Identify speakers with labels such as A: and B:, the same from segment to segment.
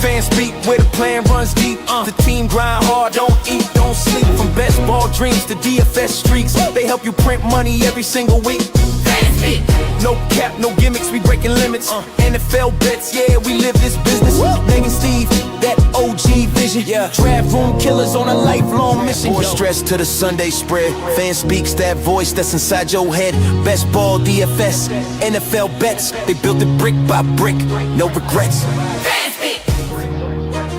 A: Fanspeak, where the plan runs deep. The team grind hard, don't eat, don't sleep. From best ball dreams to DFS streaks, they help you print money every single week. Fanspeak. No cap, no gimmicks, we breaking limits. NFL bets, yeah, we live this business. Name and Steve, that OG vision. Draft room killers on a lifelong mission. More stress to the Sunday spread. Fanspeak's that voice that's inside your head. Best ball, DFS, NFL bets. They built it brick by brick, no regrets.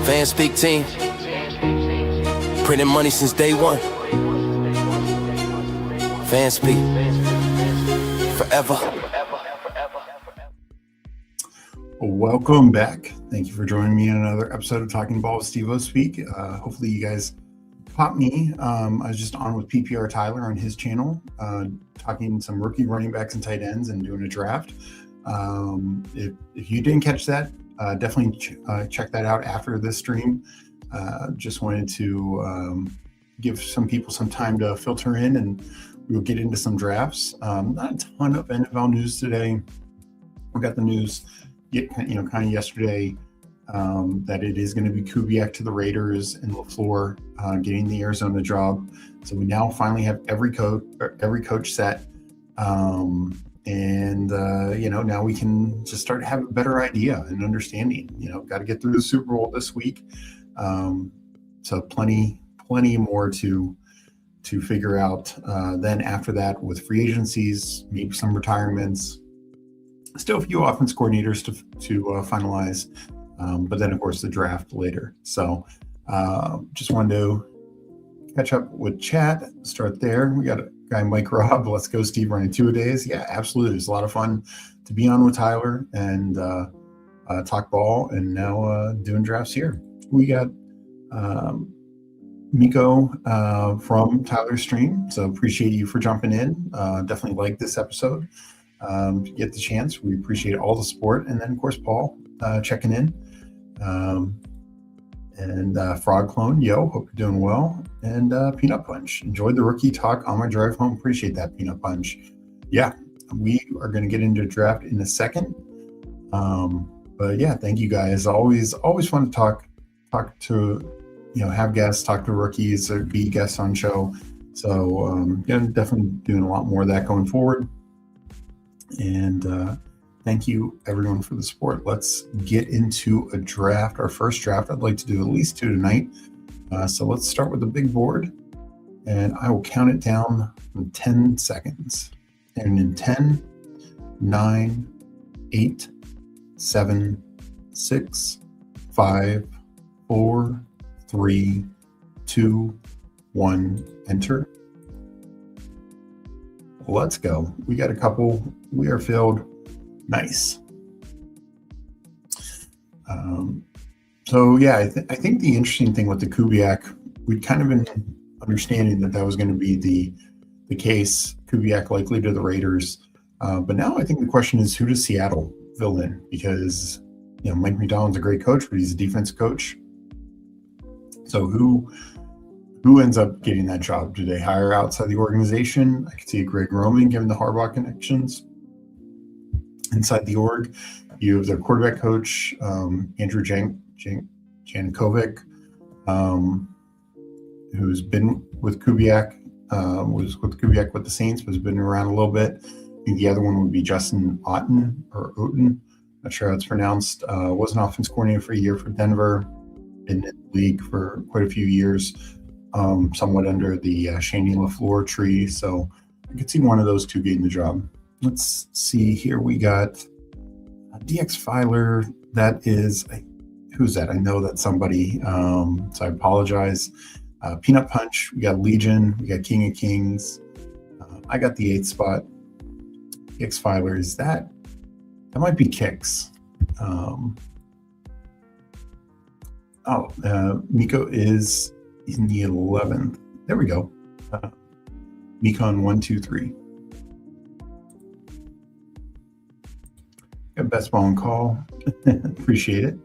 A: Fanspeak team, printing money since day one. Fanspeak, forever.
B: Welcome back. Thank you for joining me in another episode of Talking Ball with Steveospeak. Hopefully you guys caught me. I was just on with PPR Tyler on his channel, talking some rookie running backs and tight ends and doing a draft. If you didn't catch that, definitely check that out after this stream. Just wanted to give some people some time to filter in, and we'll get into some drafts. Not a ton of NFL news today. We got the news, kind of yesterday, that it is going to be Kubiak to the Raiders and LaFleur getting the Arizona job. So we now finally have every coach set. Now we can just start to have a better idea and understanding. Got to get through the Super Bowl this week, so plenty more to figure out. Then after that, with free agencies, maybe some retirements, still a few offense coordinators to finalize, but then of course the draft later. So just wanted to catch up with chat. Start there. We got a guy, Mike Robb. Let's go, Steve, running two-a-days. Yeah, absolutely. It's a lot of fun to be on with Tyler and talk ball, and now doing drafts here. We got Miko from Tyler's stream, so appreciate you for jumping in. Definitely like this episode. If you get the chance, we appreciate all the support. And then, of course, Paul checking in. And Frog Clone, yo, hope you're doing well. And Peanut Punch, enjoyed the rookie talk on my drive home. Appreciate that, Peanut Punch. Yeah, we are going to get into draft in a second. But yeah, thank you guys. Always fun to talk to, have guests, talk to rookies, or be guests on show. So definitely doing a lot more of that going forward. And thank you, everyone, for the support. Let's get into a draft. Our first draft. I'd like to do at least two tonight. So let's start with the big board. And I will count it down in 10 seconds. And in 10, 9, 8, 7, 6, 5, 4, 3, 2, 1, enter. Let's go. We got a couple. We are filled. Nice. So yeah, I think the interesting thing with the Kubiak, we'd kind of been understanding that was going to be the case. Kubiak likely to the Raiders, but now I think the question is, who does Seattle fill in? Because Mike McDonald's a great coach, but he's a defense coach. So who ends up getting that job? Do they hire outside the organization? I could see Greg Roman given the Harbaugh connections. Inside the org, you have their quarterback coach, Andrew Jankovic, who's been with Kubiak, was with Kubiak with the Saints, but has been around a little bit. I think the other one would be Justin Otten, not sure how it's pronounced. Was an offense coordinator for a year for Denver, been in the league for quite a few years, somewhat under the Shane LaFleur tree. So I could see one of those two getting the job. Let's see here. We got DX Filer. That is, who's that? I know that's somebody. So I apologize. Peanut Punch. We got Legion. We got King of Kings. I got the 8th spot. DX Filer. Is that might be Kicks. Miko is in the 11th. There we go. Miko on 1, 2, 3. Got best ball and call. Appreciate it.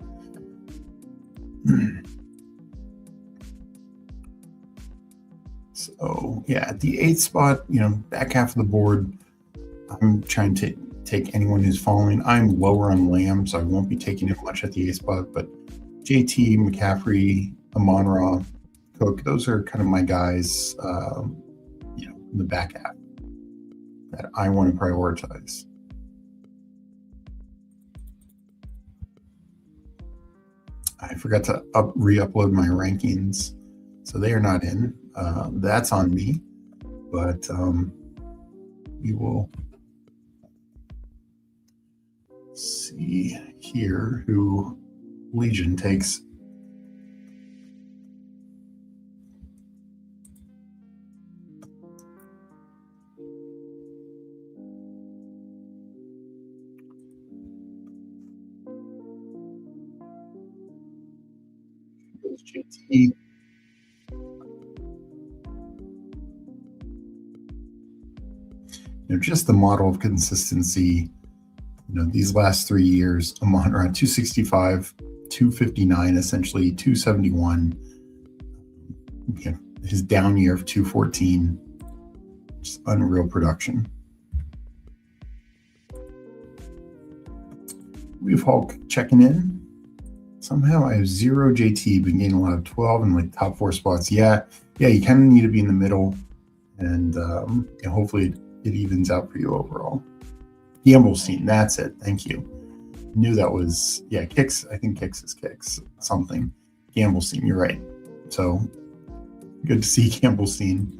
B: So yeah, at the 8th spot, back half of the board, I'm trying to take anyone who's following. I'm lower on Lamb, so I won't be taking it much at the 8th spot, but JT, McCaffrey, Amon-Ra, Cook, those are kind of my guys, in the back half that I want to prioritize. I forgot to re-upload my rankings, so they are not in. That's on me, but we will see here who Legion takes. JT. Just the model of consistency. These last 3 years, Amon-Ra 265, 259, essentially 271. His down year of 214. Just unreal production. We've Hulk checking in. Somehow I have 0 JT, been getting a lot of 12 in like top 4 spots. Yeah, you kind of need to be in the middle, and hopefully it evens out for you overall. Gamblestein, that's it. Thank you. Knew that was, Kicks. I think Kicks is Kicks something. Gamblestein, you're right. So good to see Gamblestein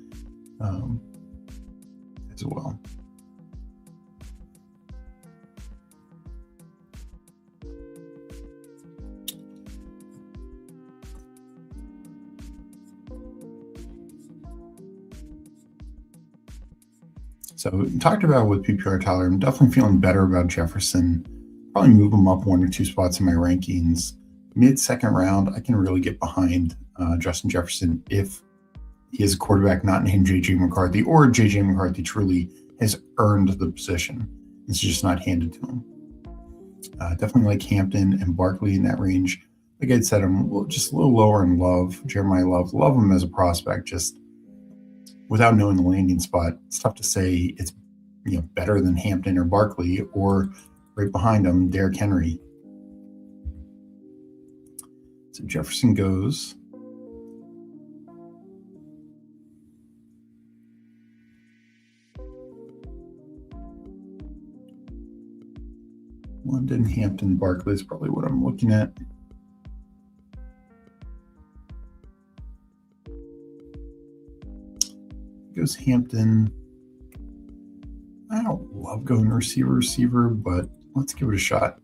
B: as well. So talked about with PPR Tyler, I'm definitely feeling better about Jefferson. Probably move him up 1 or 2 spots in my rankings. Mid-second round, I can really get behind Justin Jefferson if he is a quarterback not named J.J. McCarthy, or J.J. McCarthy truly has earned the position. It's just not handed to him. Definitely like Hampton and Barkley in that range. Like I said, I'm just a little lower in Love. Jeremiah Love him as a prospect, just without knowing the landing spot. It's tough to say it's better than Hampton or Barkley, or right behind him, Derrick Henry. So Jefferson goes. London, Hampton, Barkley is probably what I'm looking at. Goes Hampton. I don't love going receiver, but let's give it a shot.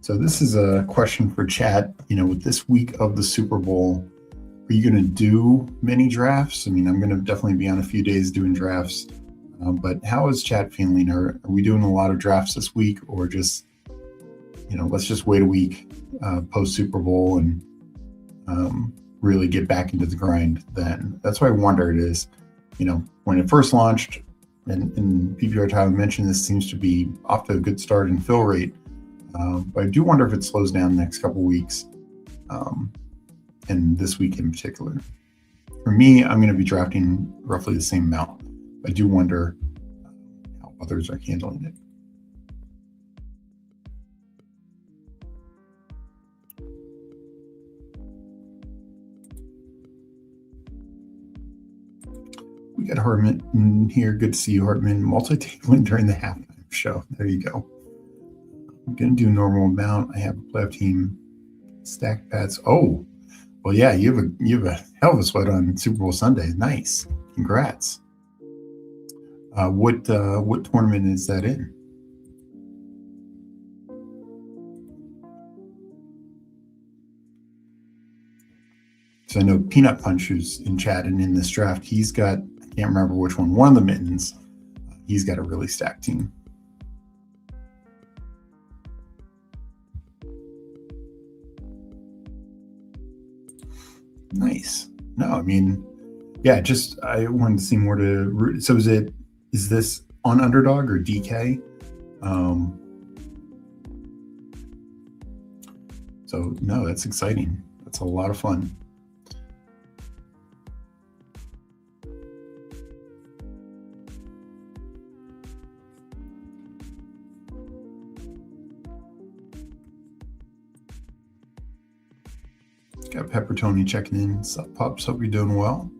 B: So this is a question for chat. With this week of the Super Bowl, are you going to do many drafts? I'm going to definitely be on a few days doing drafts. But how is chat feeling? Are we doing a lot of drafts this week, or just, let's just wait a week post Super Bowl and really get back into the grind then? That's why I wonder it is, when it first launched, and PPR Tyler mentioned this seems to be off to a good start in fill rate. But I do wonder if it slows down the next couple of weeks, and this week in particular. For me, I'm going to be drafting roughly the same amount. I do wonder how others are handling it. We got Hartman in here. Good to see you, Hartman. Multi-tabling during the halftime show. There you go. I'm going to do a normal amount. I have a playoff team stack pads. Oh, well, yeah, you have a hell of a sweat on Super Bowl Sunday. Nice. Congrats. What tournament is that in? So I know Peanut Punch, who's in chat and in this draft, he's got, I can't remember which one of the mittens. He's got a really stacked team. Nice. No, I wanted to see more to root. So is this on Underdog or DK? So no, that's exciting. That's a lot of fun. Got Pepper Tony checking in. What's up, pups? Hope you're doing well.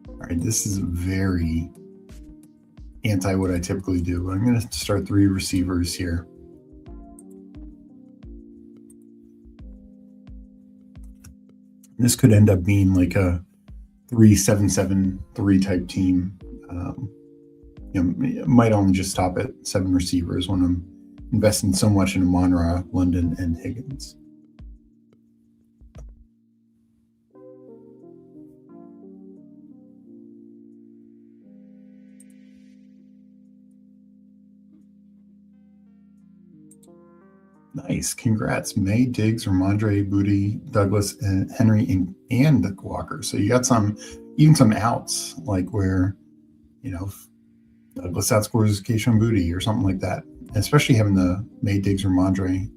B: All right, this is very anti what I typically do. I'm going to start 3 receivers here. This could end up being like a 3-7-7-3 type team. It might only just stop at 7 receivers when I'm investing so much in Amon-Ra, London, and Higgins. Nice. Congrats. May, Diggs, Ramondre, Booty, Douglas, and Henry, and Walker. So you got even some outs, like where, Douglas outscores Keyshawn Booty or something like that. And especially having the May, Diggs, Ramondre,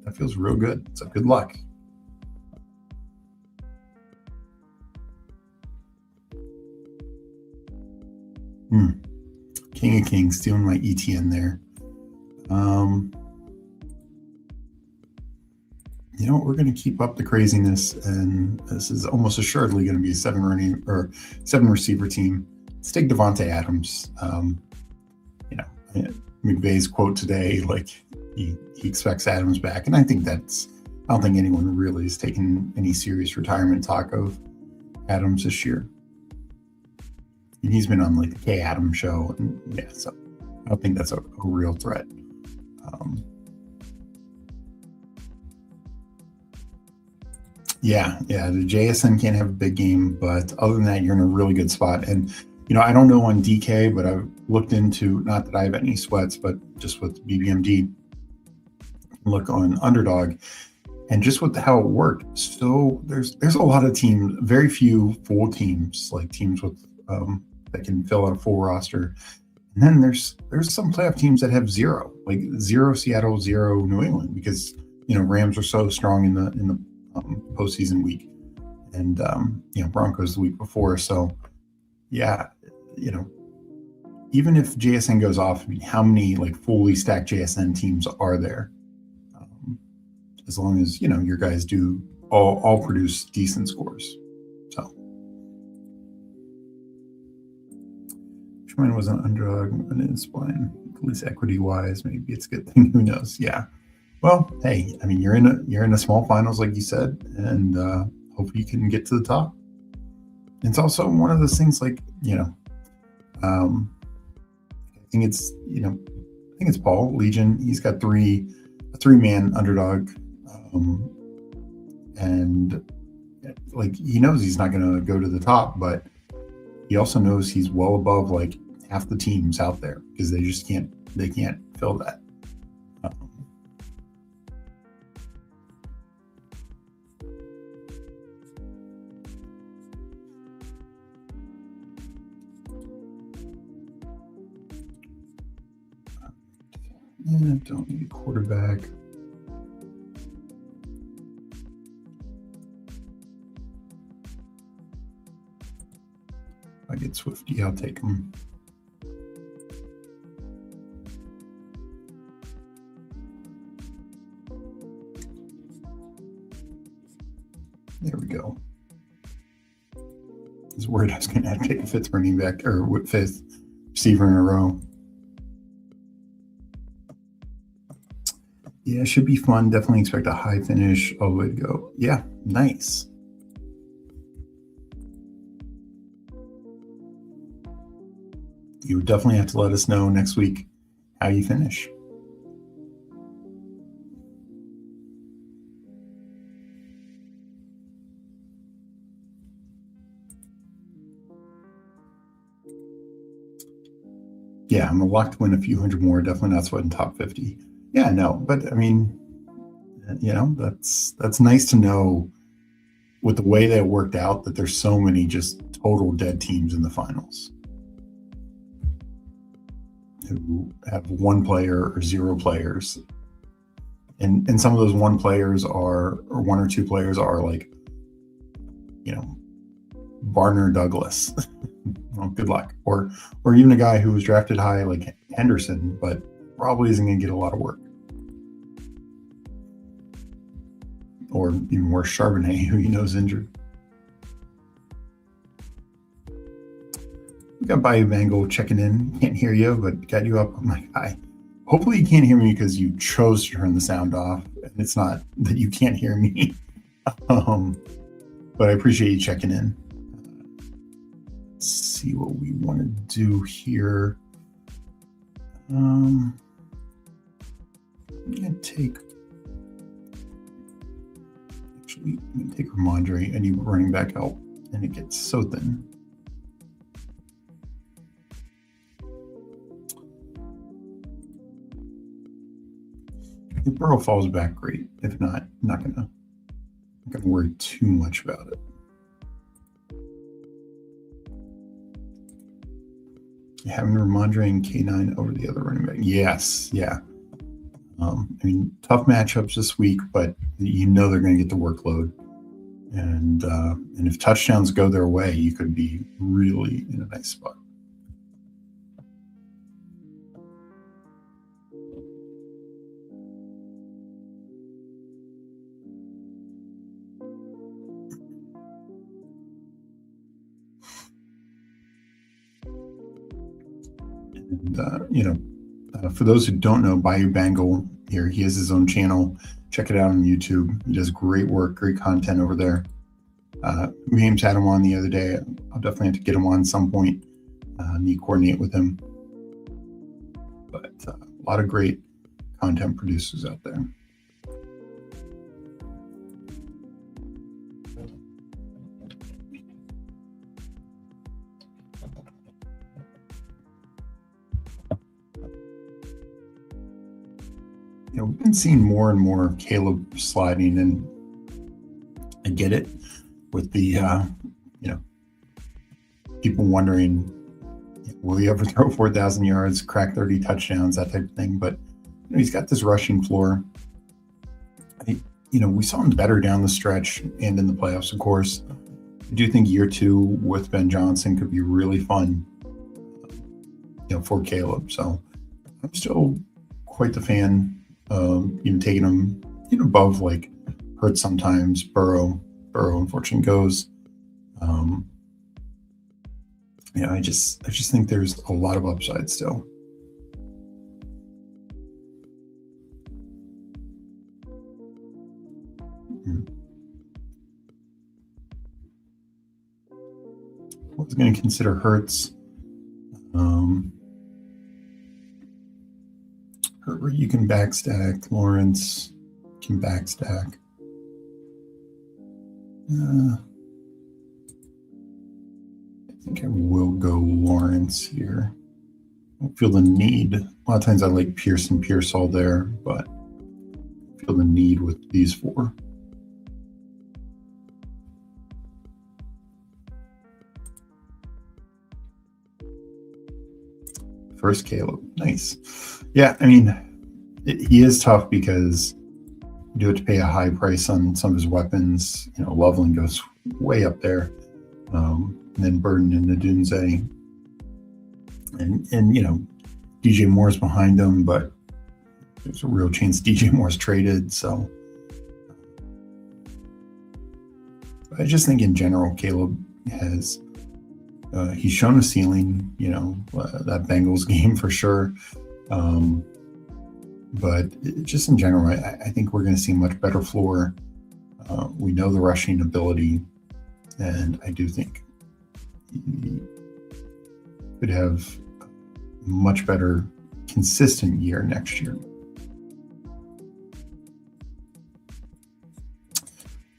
B: that feels real good. So good luck. King of Kings, stealing my ETN there. We're going to keep up the craziness, and this is almost assuredly going to be a 7 receiver team. Let's take Devontae Adams. McVay's quote today, like he expects Adams back, and I don't think anyone really has taken any serious retirement talk of Adams this year. And he's been on like the K Adams show, and so I don't think that's a real threat. The JSN can't have a big game, but other than that, you're in a really good spot. And, I don't know on DK, but I've looked into, not that I have any sweats, but just with BBMD, look on Underdog, and just with how it worked. So there's a lot of teams, very few full teams, like teams with that can fill out a full roster. And then there's some playoff teams that have 0, like 0 Seattle, 0 New England, because, Rams are so strong in the postseason week, and Broncos the week before. So even if JSN goes off, how many like fully stacked JSN teams are there? As long as your guys do all produce decent scores. So which one was an underdog and it's spline, at least equity wise, maybe it's a good thing. Who knows? Yeah. Well, hey, you're in a small finals, like you said, and hopefully you can get to the top. It's also one of those things, like I think it's Paul Legion. He's got a 3-man underdog, and like he knows he's not going to go to the top, but he also knows he's well above like half the teams out there because they just can't fill that. Don't need a quarterback. If I get Swifty, I'll take him. There we go. I was worried I was going to have to take a 5th running back or 5th receiver in a row. Yeah, it should be fun. Definitely expect a high finish all the way to go. Yeah, nice. You definitely have to let us know next week how you finish. Yeah, I'm a lock to win a few hundred more. Definitely not sweating top 50. Yeah, no, but that's nice to know with the way that it worked out that there's so many just total dead teams in the finals who have 1 player or 0 players. And some of those 1 players or 1 or 2 players are like, Barner Douglas. Well, good luck. Or even a guy who was drafted high like Henderson, but probably isn't going to get a lot of work. Or even worse, Charbonnet, who you know is injured. We got Bayou Mango checking in. Can't hear you, but got you up. I'm like, hi. Hopefully you can't hear me because you chose to turn the sound off. And it's not that you can't hear me. But I appreciate you checking in. Let's see what we want to do here. I'm going to take Ramondre and you running back out, and it gets so thin. If Burrow falls back, great. If not, I'm not gonna worry too much about it. Having Ramondre and K9 over the other running back. Yes, yeah. I mean, tough matchups this week, but you know they're going to get the workload. And if touchdowns go their way, you could be really in a nice spot. And, for those who don't know, Bayou Bengal here, he has his own channel. Check it out on YouTube. He does great work, great content over there. James had him on the other day. I'll definitely have to get him on some point. Need to coordinate with him. But a lot of great content producers out there. We've been seeing more and more Caleb sliding, and I get it with the, people wondering, will he ever throw 4,000 yards, crack 30 touchdowns, that type of thing. But he's got this rushing floor. We saw him better down the stretch and in the playoffs, of course. I do think year 2 with Ben Johnson could be really fun, for Caleb. So I'm still quite the fan. Even taking him above like Hurts sometimes. Burrow unfortunately goes. I just think there's a lot of upside still. I was going to consider Hurts. Herbert, you can backstack. Lawrence can backstack. I think I will go Lawrence here. I don't feel the need. A lot of times I like Pierce and Pearsall there, but I feel the need with these 4. First Caleb, nice. Yeah, I mean, he is tough because you do have to pay a high price on some of his weapons. Loveland goes way up there, and then Burden and Nadunze, and DJ Moore's behind him, but there's a real chance DJ Moore's traded. So I just think in general, Caleb has. He's shown a ceiling, that Bengals game for sure. But just in general, I think we're going to see a much better floor. We know the rushing ability, and I do think he could have a much better consistent year next year.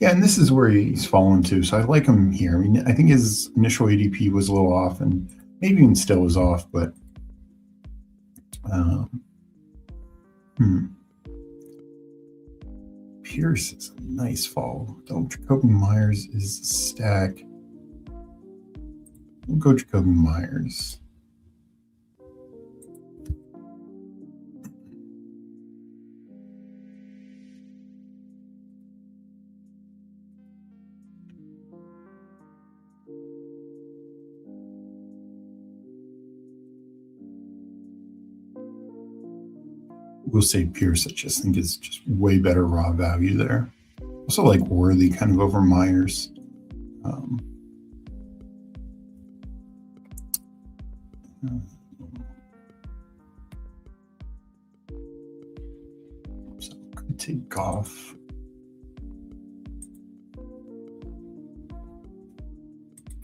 B: Yeah, and this is where he's fallen to. So I like him here. I mean, I think his initial ADP was a little off, and maybe even still is off, but Pierce is a nice fall. Jacoby Myers is a stack. We'll go Jacoby Myers. We'll say Pierce, I just think is just way better raw value there. Also like Worthy kind of over Myers. So could take Goff.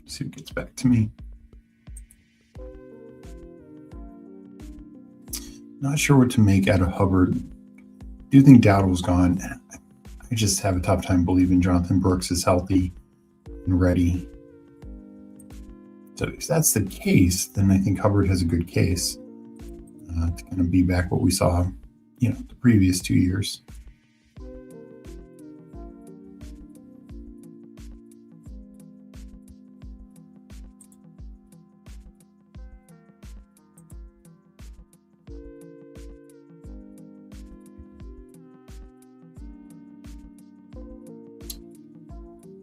B: See what gets back to me. Not sure what to make out of Hubbard. Do think Dowdle's gone. I just have a tough time believing Jonathan Brooks is healthy and ready. So if that's the case, then I think Hubbard has a good case to kind of be back what we saw, the previous 2 years.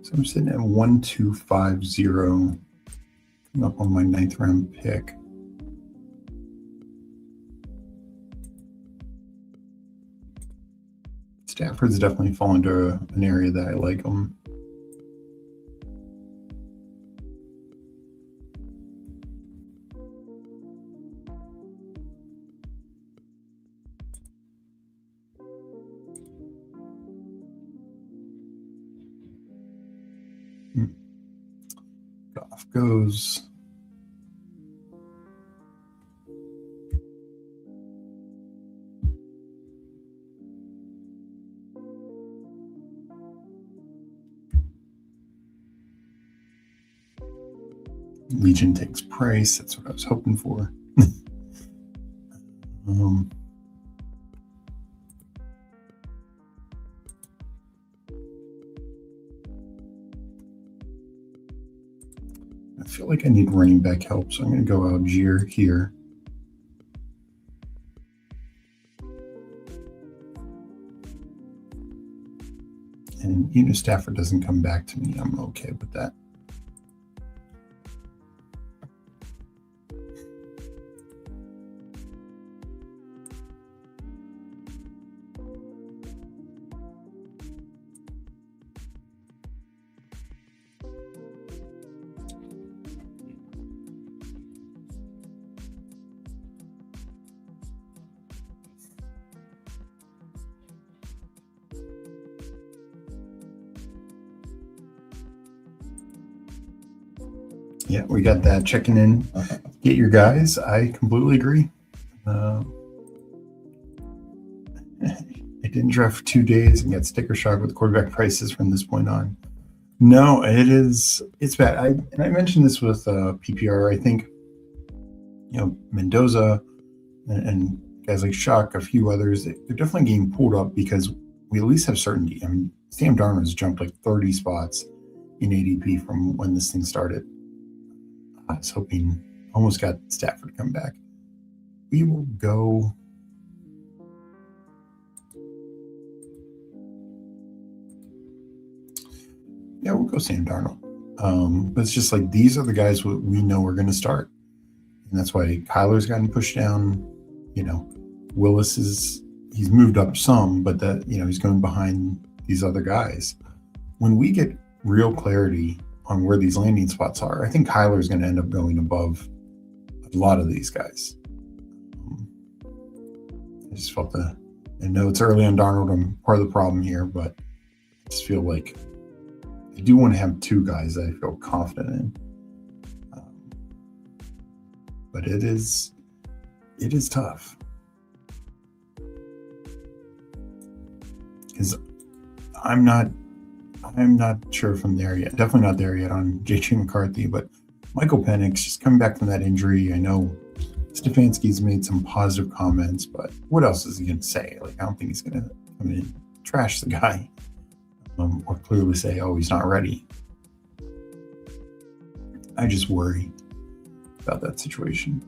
B: So I'm sitting at 1250, coming up on my 9th round pick. Stafford's definitely fallen into an area that I like him. Goff goes. Legion takes Price. That's what I was hoping for. I feel like I need running back help, so I'm going to go Algier here. And Stafford doesn't come back to me, I'm okay with that. Yeah, we got that. Checking in. Get your guys. I completely agree. I didn't draft for 2 days and got sticker shock with quarterback prices from this point on. No, it's bad. I mentioned this with PPR. I think, Mendoza and guys like Shock, a few others, they're definitely getting pulled up because we at least have certainty. I mean, Sam Darnold's jumped like 30 spots in ADP from when this thing started. I was hoping, almost got Stafford to come back. We will go. Yeah, we'll go Sam Darnold. But it's just like these are the guys we know are going to start. And that's why Kyler's gotten pushed down. Willis he's moved up some, but that, he's going behind these other guys. When we get real clarity on where these landing spots are, I think Kyler is going to end up going above a lot of these guys. I just felt I know it's early on Darnold. I'm part of the problem here, but I just feel like I do want to have 2 guys that I feel confident in. But it is tough. Because I'm not sure if I'm there yet. Definitely not there yet on JJ McCarthy, but Michael Penix just coming back from that injury. I know Stefanski's made some positive comments, but what else is he going to say? I don't think he's going to come in and trash the guy or clearly say, oh, he's not ready. I just worry about that situation.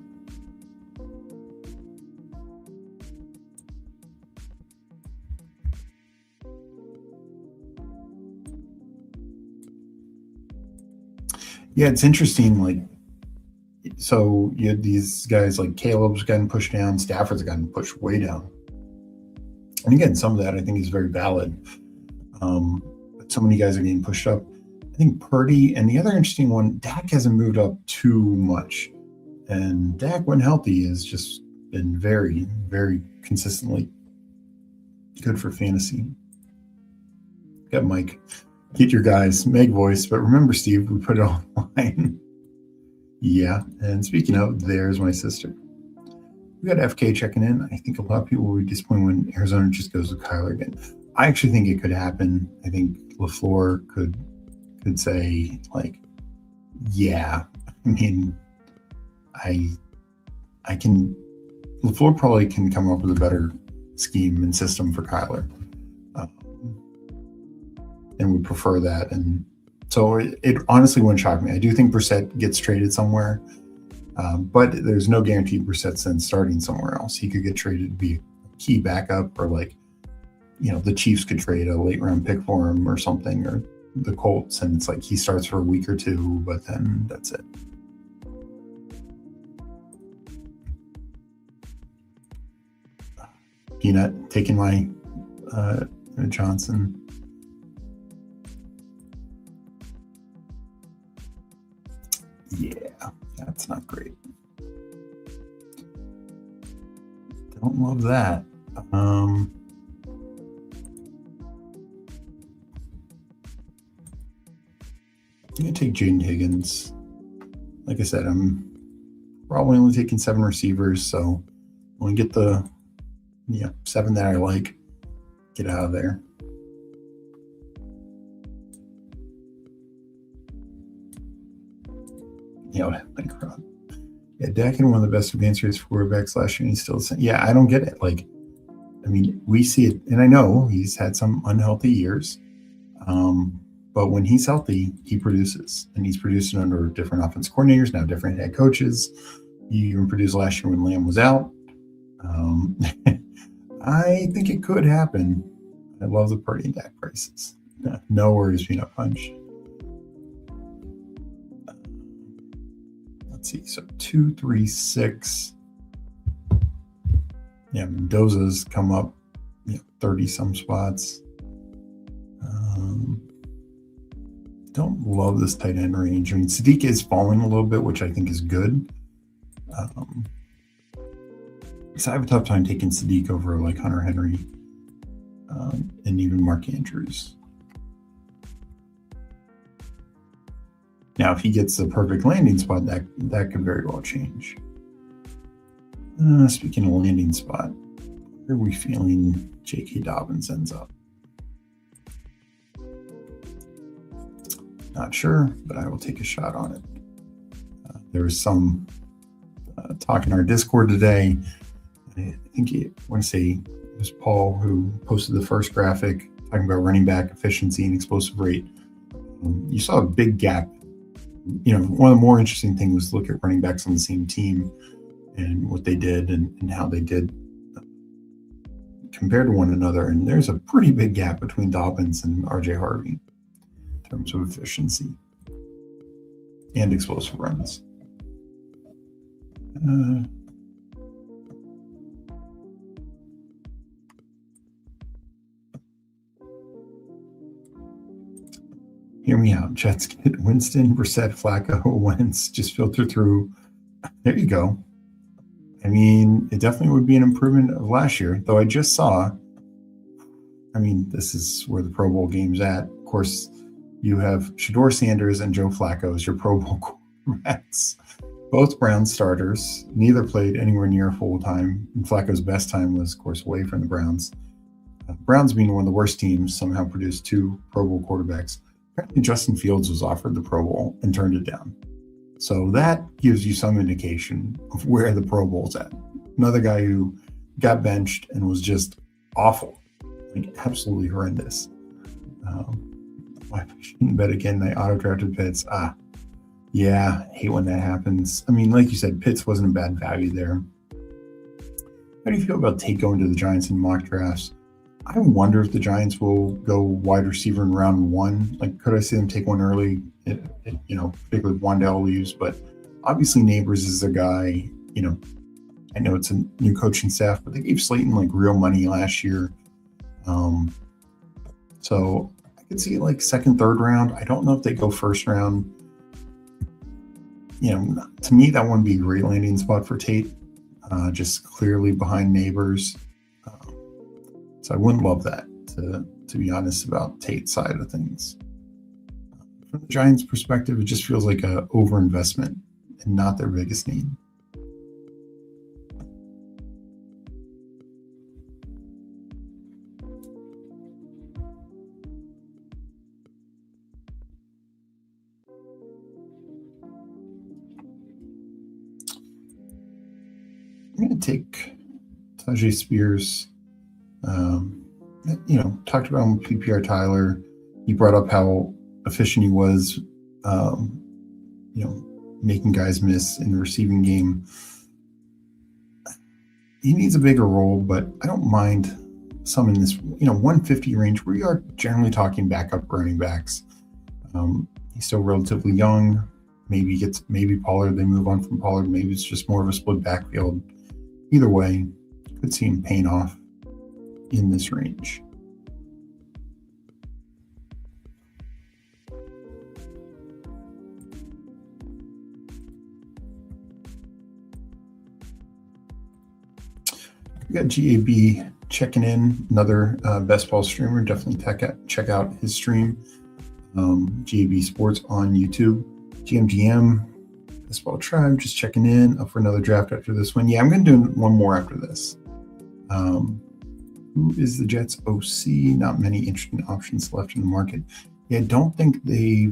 B: Yeah, it's interesting. So you had these guys like Caleb's gotten pushed down, Stafford's gotten pushed way down. And again, some of that I think is very valid. But so many guys are getting pushed up. I think Purdy, and the other interesting one, Dak hasn't moved up too much. And Dak, when healthy, has just been very, very consistently good for fantasy. Got Mike. Get your guys, Meg voice. But remember, Steve, we put it online. Yeah. And speaking of, there's my sister. We got FK checking in. I think a lot of people will be disappointed when Arizona just goes with Kyler again. I actually think it could happen. I think LaFleur could say, like, yeah. I mean, I can. LaFleur probably can come up with a better scheme and system for Kyler, and would prefer that. And so it honestly wouldn't shock me. I do think Brissett gets traded somewhere, but there's no guarantee Brissett's then starting somewhere else. He could get traded to be a key backup, or like, the Chiefs could trade a late round pick for him or something, or the Colts, and it's like he starts for a week or two, but then that's it. Peanut taking my Johnson. Yeah, that's not great. Don't love that. I'm going to take Jaden Higgins. Like I said, I'm probably only taking 7 receivers, so when we get the 7 that I like, get out of there. Dak had one of the best advance rates for quarterbacks last year, and he's still the same. Yeah, I don't get it. Like, I mean, we see it, and I know he's had some unhealthy years, but when he's healthy, he produces, and he's producing under different offense coordinators, now different head coaches. He even produced last year when Lamb was out. I think it could happen. I love the Purdy and Dak prices. No worries, Peanut Punch. Let's see. So 2, 3, 6. Yeah, Mendoza's come up 30 some spots. Don't love this tight end range. I mean, Sadiq is falling a little bit, which I think is good. Because I have a tough time taking Sadiq over like Hunter Henry and even Mark Andrews. Now, if he gets the perfect landing spot, that could very well change. Speaking of landing spot, where are we feeling J.K. Dobbins ends up? Not sure, but I will take a shot on it. There was some talk in our Discord today. I think I want to say it was Paul who posted the first graphic talking about running back efficiency and explosive rate. You saw a big gap. One of the more interesting things was look at running backs on the same team and what they did and how they did compared to one another. And there's a pretty big gap between Dobbins and RJ Harvey in terms of efficiency and explosive runs. Hear me out. Jets get Winston, Brissett, Flacco, Wentz, just filter through. There you go. I mean, it definitely would be an improvement of last year, though I just saw, this is where the Pro Bowl game's at. Of course, you have Shedeur Sanders and Joe Flacco as your Pro Bowl quarterbacks. Both Browns starters. Neither played anywhere near full time. And Flacco's best time was, of course, away from the Browns. Browns being one of the worst teams somehow produced 2 Pro Bowl quarterbacks. Apparently Justin Fields was offered the Pro Bowl and turned it down. So that gives you some indication of where the Pro Bowl's at. Another guy who got benched and was just awful, absolutely horrendous. I shouldn't bet again. They auto-drafted Pitts. Yeah, I hate when that happens. Like you said, Pitts wasn't a bad value there. How do you feel about Tate going to the Giants in mock drafts? I wonder if the Giants will go wide receiver in round 1. Could I see them take one early? Particularly Wandale leaves, but obviously Neighbors is a guy. I know it's a new coaching staff, but they gave Slayton real money last year. So I could see like second, third round. I don't know if they go first round. To me, that wouldn't be a great landing spot for Tate. Just clearly behind Neighbors. So I wouldn't love that, to be honest, about Tate's side of things. From the Giants' perspective, it just feels like a overinvestment and not their biggest need. I'm going to take Tajay Spears. Talked about him with PPR Tyler. He brought up how efficient he was, making guys miss in the receiving game. He needs a bigger role, but I don't mind some in this, 150 range. We are generally talking backup running backs. He's still relatively young. Maybe Pollard. They move on from Pollard. Maybe it's just more of a split backfield. Either way, could see him paying off in this range. We got GAB checking in, another best ball streamer. Definitely check out his stream. GAB Sports on YouTube. GMGM, Best Ball Tribe, just checking in. Up for another draft after this one. Yeah, I'm going to do one more after this. Who is the Jets OC? Not many interesting options left in the market. Yeah, I don't think they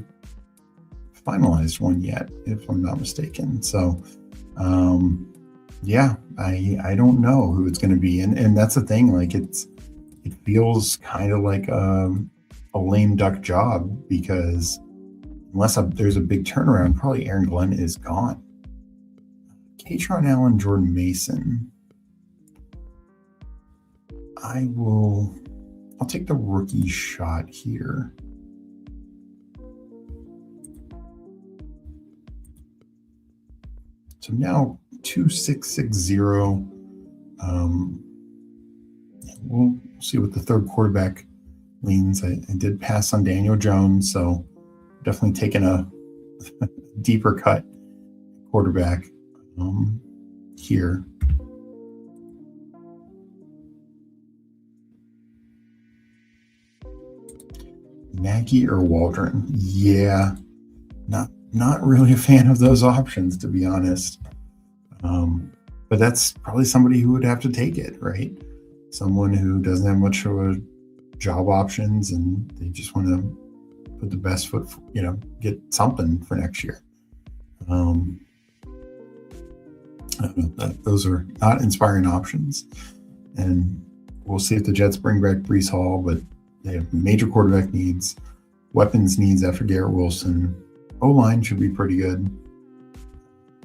B: finalized one yet, if I'm not mistaken. So, I don't know who it's going to be, and that's the thing. Like it feels kind of like a lame duck job, because unless there's a big turnaround, probably Aaron Glenn is gone. Katron Allen, Jordan Mason. I'll take the rookie shot here. So now 2660. We'll see what the third quarterback leans. I did pass on Daniel Jones, so definitely taking a deeper cut quarterback here. Nagy or Waldron? Yeah, not really a fan of those options, to be honest. But that's probably somebody who would have to take it, right? Someone who doesn't have much of a job options, and they just want to put the best foot, get something for next year. I don't know, those are not inspiring options. And we'll see if the Jets bring back Breece Hall, but they have major quarterback needs, weapons needs after Garrett Wilson. O-line should be pretty good,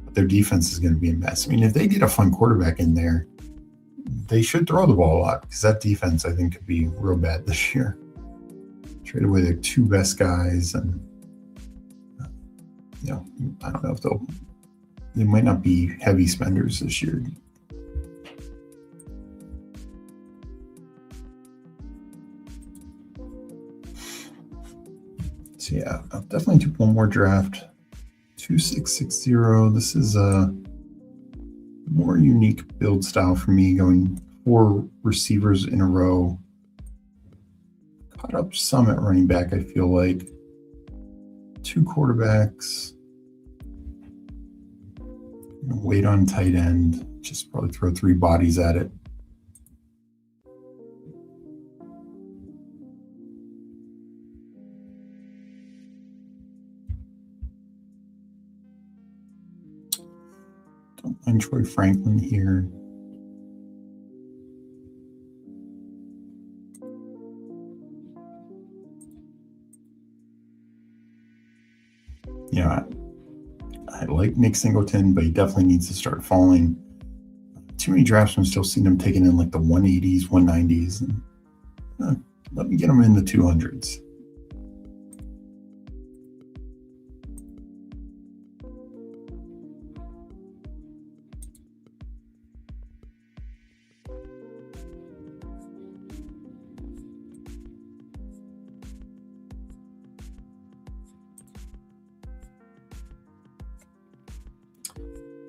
B: but their defense is going to be a mess. I mean, if they get a fun quarterback in there, they should throw the ball a lot, because that defense, I think, could be real bad this year. Trade away their two best guys, and I don't know if they might not be heavy spenders this year. So yeah, I'll definitely do one more draft. 2660. This is a more unique build style for me, going 4 receivers in a row. Caught up some at running back, I feel like. 2 quarterbacks. Wait on tight end. Just probably throw 3 bodies at it. Don't mind Troy Franklin here. I like Nick Singleton, but he definitely needs to start falling. Too many drafts, I'm still seeing him taking in like the 180s, 190s. And, let me get him in the 200s.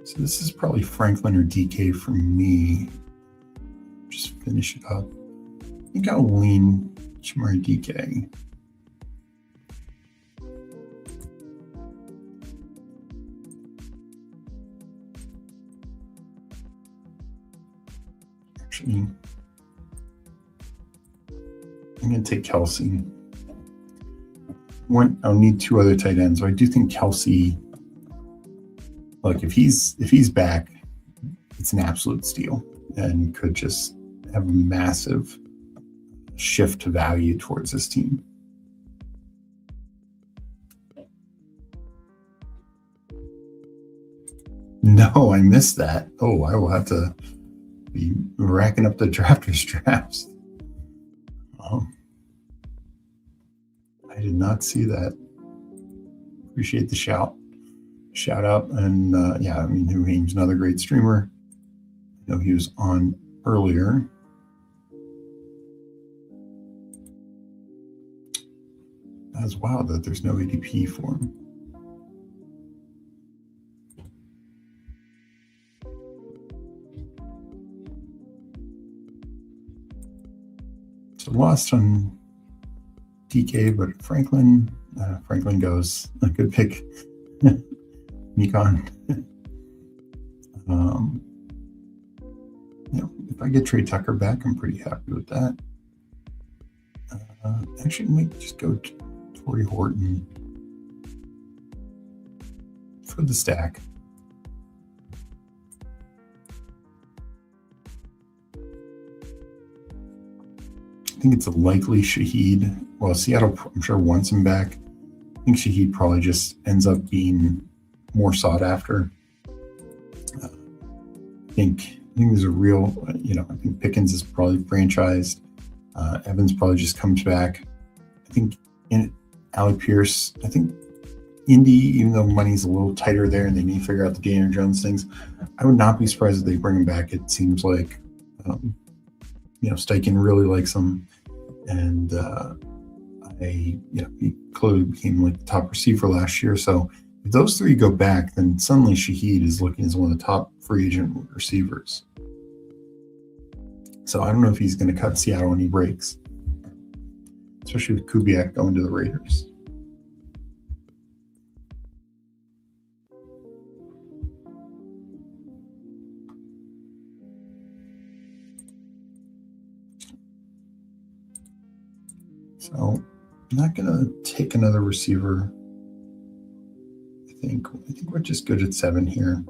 B: So this is probably Franklin or DK for me. Just finish it up. I think I'll lean Shamari DK. Actually, I'm going to take Kelsey. I'll need two other tight ends. So I do think Kelsey, like if he's back, it's an absolute steal and could just have a massive shift to value towards this team. No, I missed that. Oh, I will have to be racking up the drafters drafts. I did not see that. Appreciate the shout out. And yeah, I mean, Huhaim's another great streamer. I know he was on earlier. That's wild that there's no ADP for him. So lost on DK, but Franklin goes. A good pick. Nikon. If I get Trey Tucker back, I'm pretty happy with that. Actually, might just go Torrey Horton for the stack. I think it's a likely Shaheed. Well, Seattle, I'm sure, wants him back. I think Shaheed probably just ends up being more sought after. I think there's a real, I think Pickens is probably franchised. Evans probably just comes back. I think Alec Pierce, I think Indy, even though money's a little tighter there and they need to figure out the Daniel Jones things, I would not be surprised if they bring him back. It seems like, Steichen really likes him. And he clearly became like the top receiver last year. So if those three go back, then suddenly Shaheed is looking as one of the top free agent receivers. So I don't know if he's going to cut Seattle when he breaks, especially with Kubiak going to the Raiders. So I'm not going to take another receiver. I think we're just good at 7 here.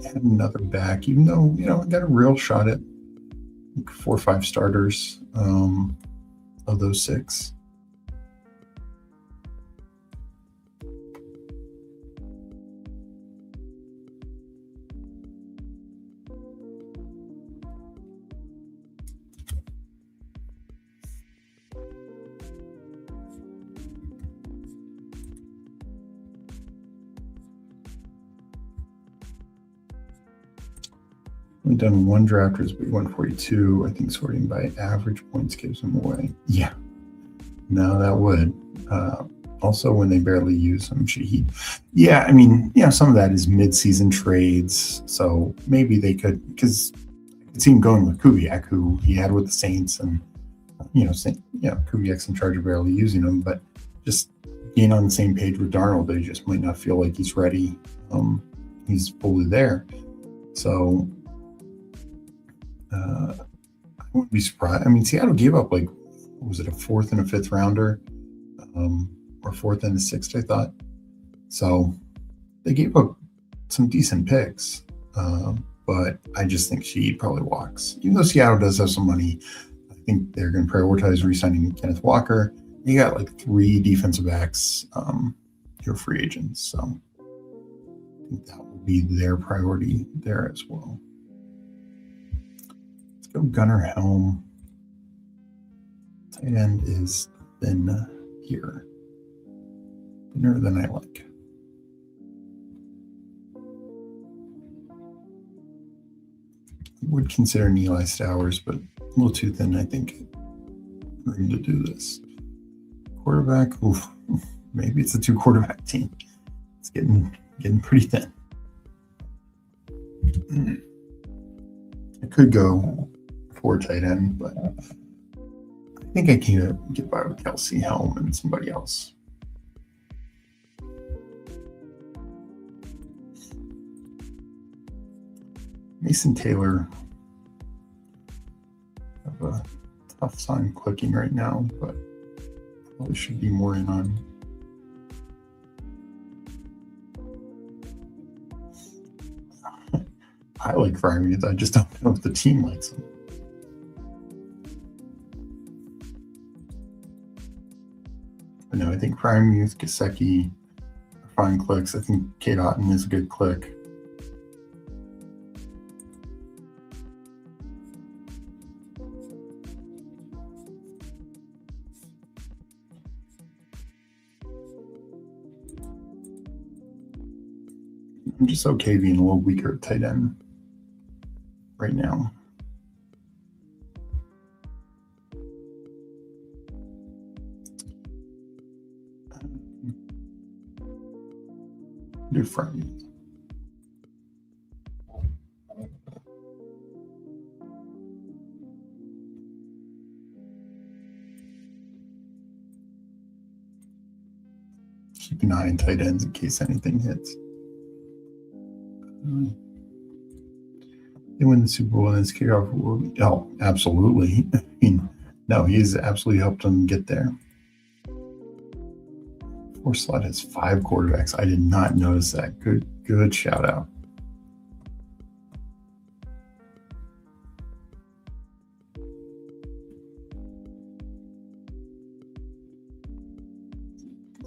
B: Add another back, even though, I got a real shot at 4 or 5 starters of those 6. We've done one drafters, but 142. I think sorting by average points gives them away. Yeah, no, that would. Also, when they barely use them, Shaheed. Yeah, I mean, some of that is mid-season trades. So maybe they could, because I could see him going with Kubiak, who he had with the Saints, and Kubiak's in charge of barely using him, but just being on the same page with Darnold, they just might not feel like he's ready. He's fully there. So I wouldn't be surprised. I mean, Seattle gave up what was it, a 4th and a 5th rounder, or 4th and a 6th, I thought. So they gave up some decent picks, but I just think she probably walks. Even though Seattle does have some money, I think they're going to prioritize re-signing Kenneth Walker. You got 3 defensive backs who are free agents, so I think that will be their priority there as well. Go Gunnar Helm. Tight end is thin here. Thinner than I like. I would consider Eli Stowers, but a little too thin, I think, for him to do this. Quarterback, maybe it's a 2-quarterback team. It's getting pretty thin. I could go 4 tight end, but I think I can get by with Kelsey, Helm, and somebody else. Mason Taylor. I have a tough time clicking right now, but probably should be more in on. I like Freiermuth. I just don't know if the team likes him. But no, I think Freiermuth, Gesicki are fine clicks. I think Kate Otten is a good click. I'm just okay being a little weaker at tight end right now. Do Freiermuth. Keep an eye on tight ends in case anything hits. They win the Super Bowl and it's kickoff. Oh, absolutely. I mean, no, he's absolutely helped them get there. Force Slot has 5 quarterbacks. I did not notice that. Good shout out.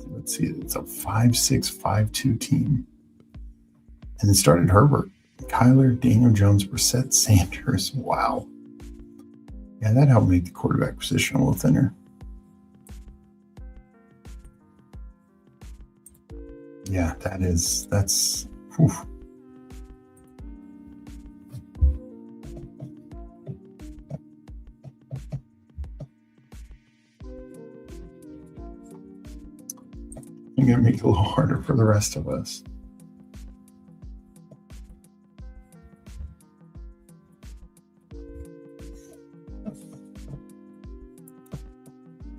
B: Let's see, it's a 5-6, 5-2 team. And it started Herbert, Kyler, Daniel Jones, Brissett, Sanders. Wow. Yeah, that helped make the quarterback position a little thinner. Yeah, that's. Whew. I'm going to make it a little harder for the rest of us.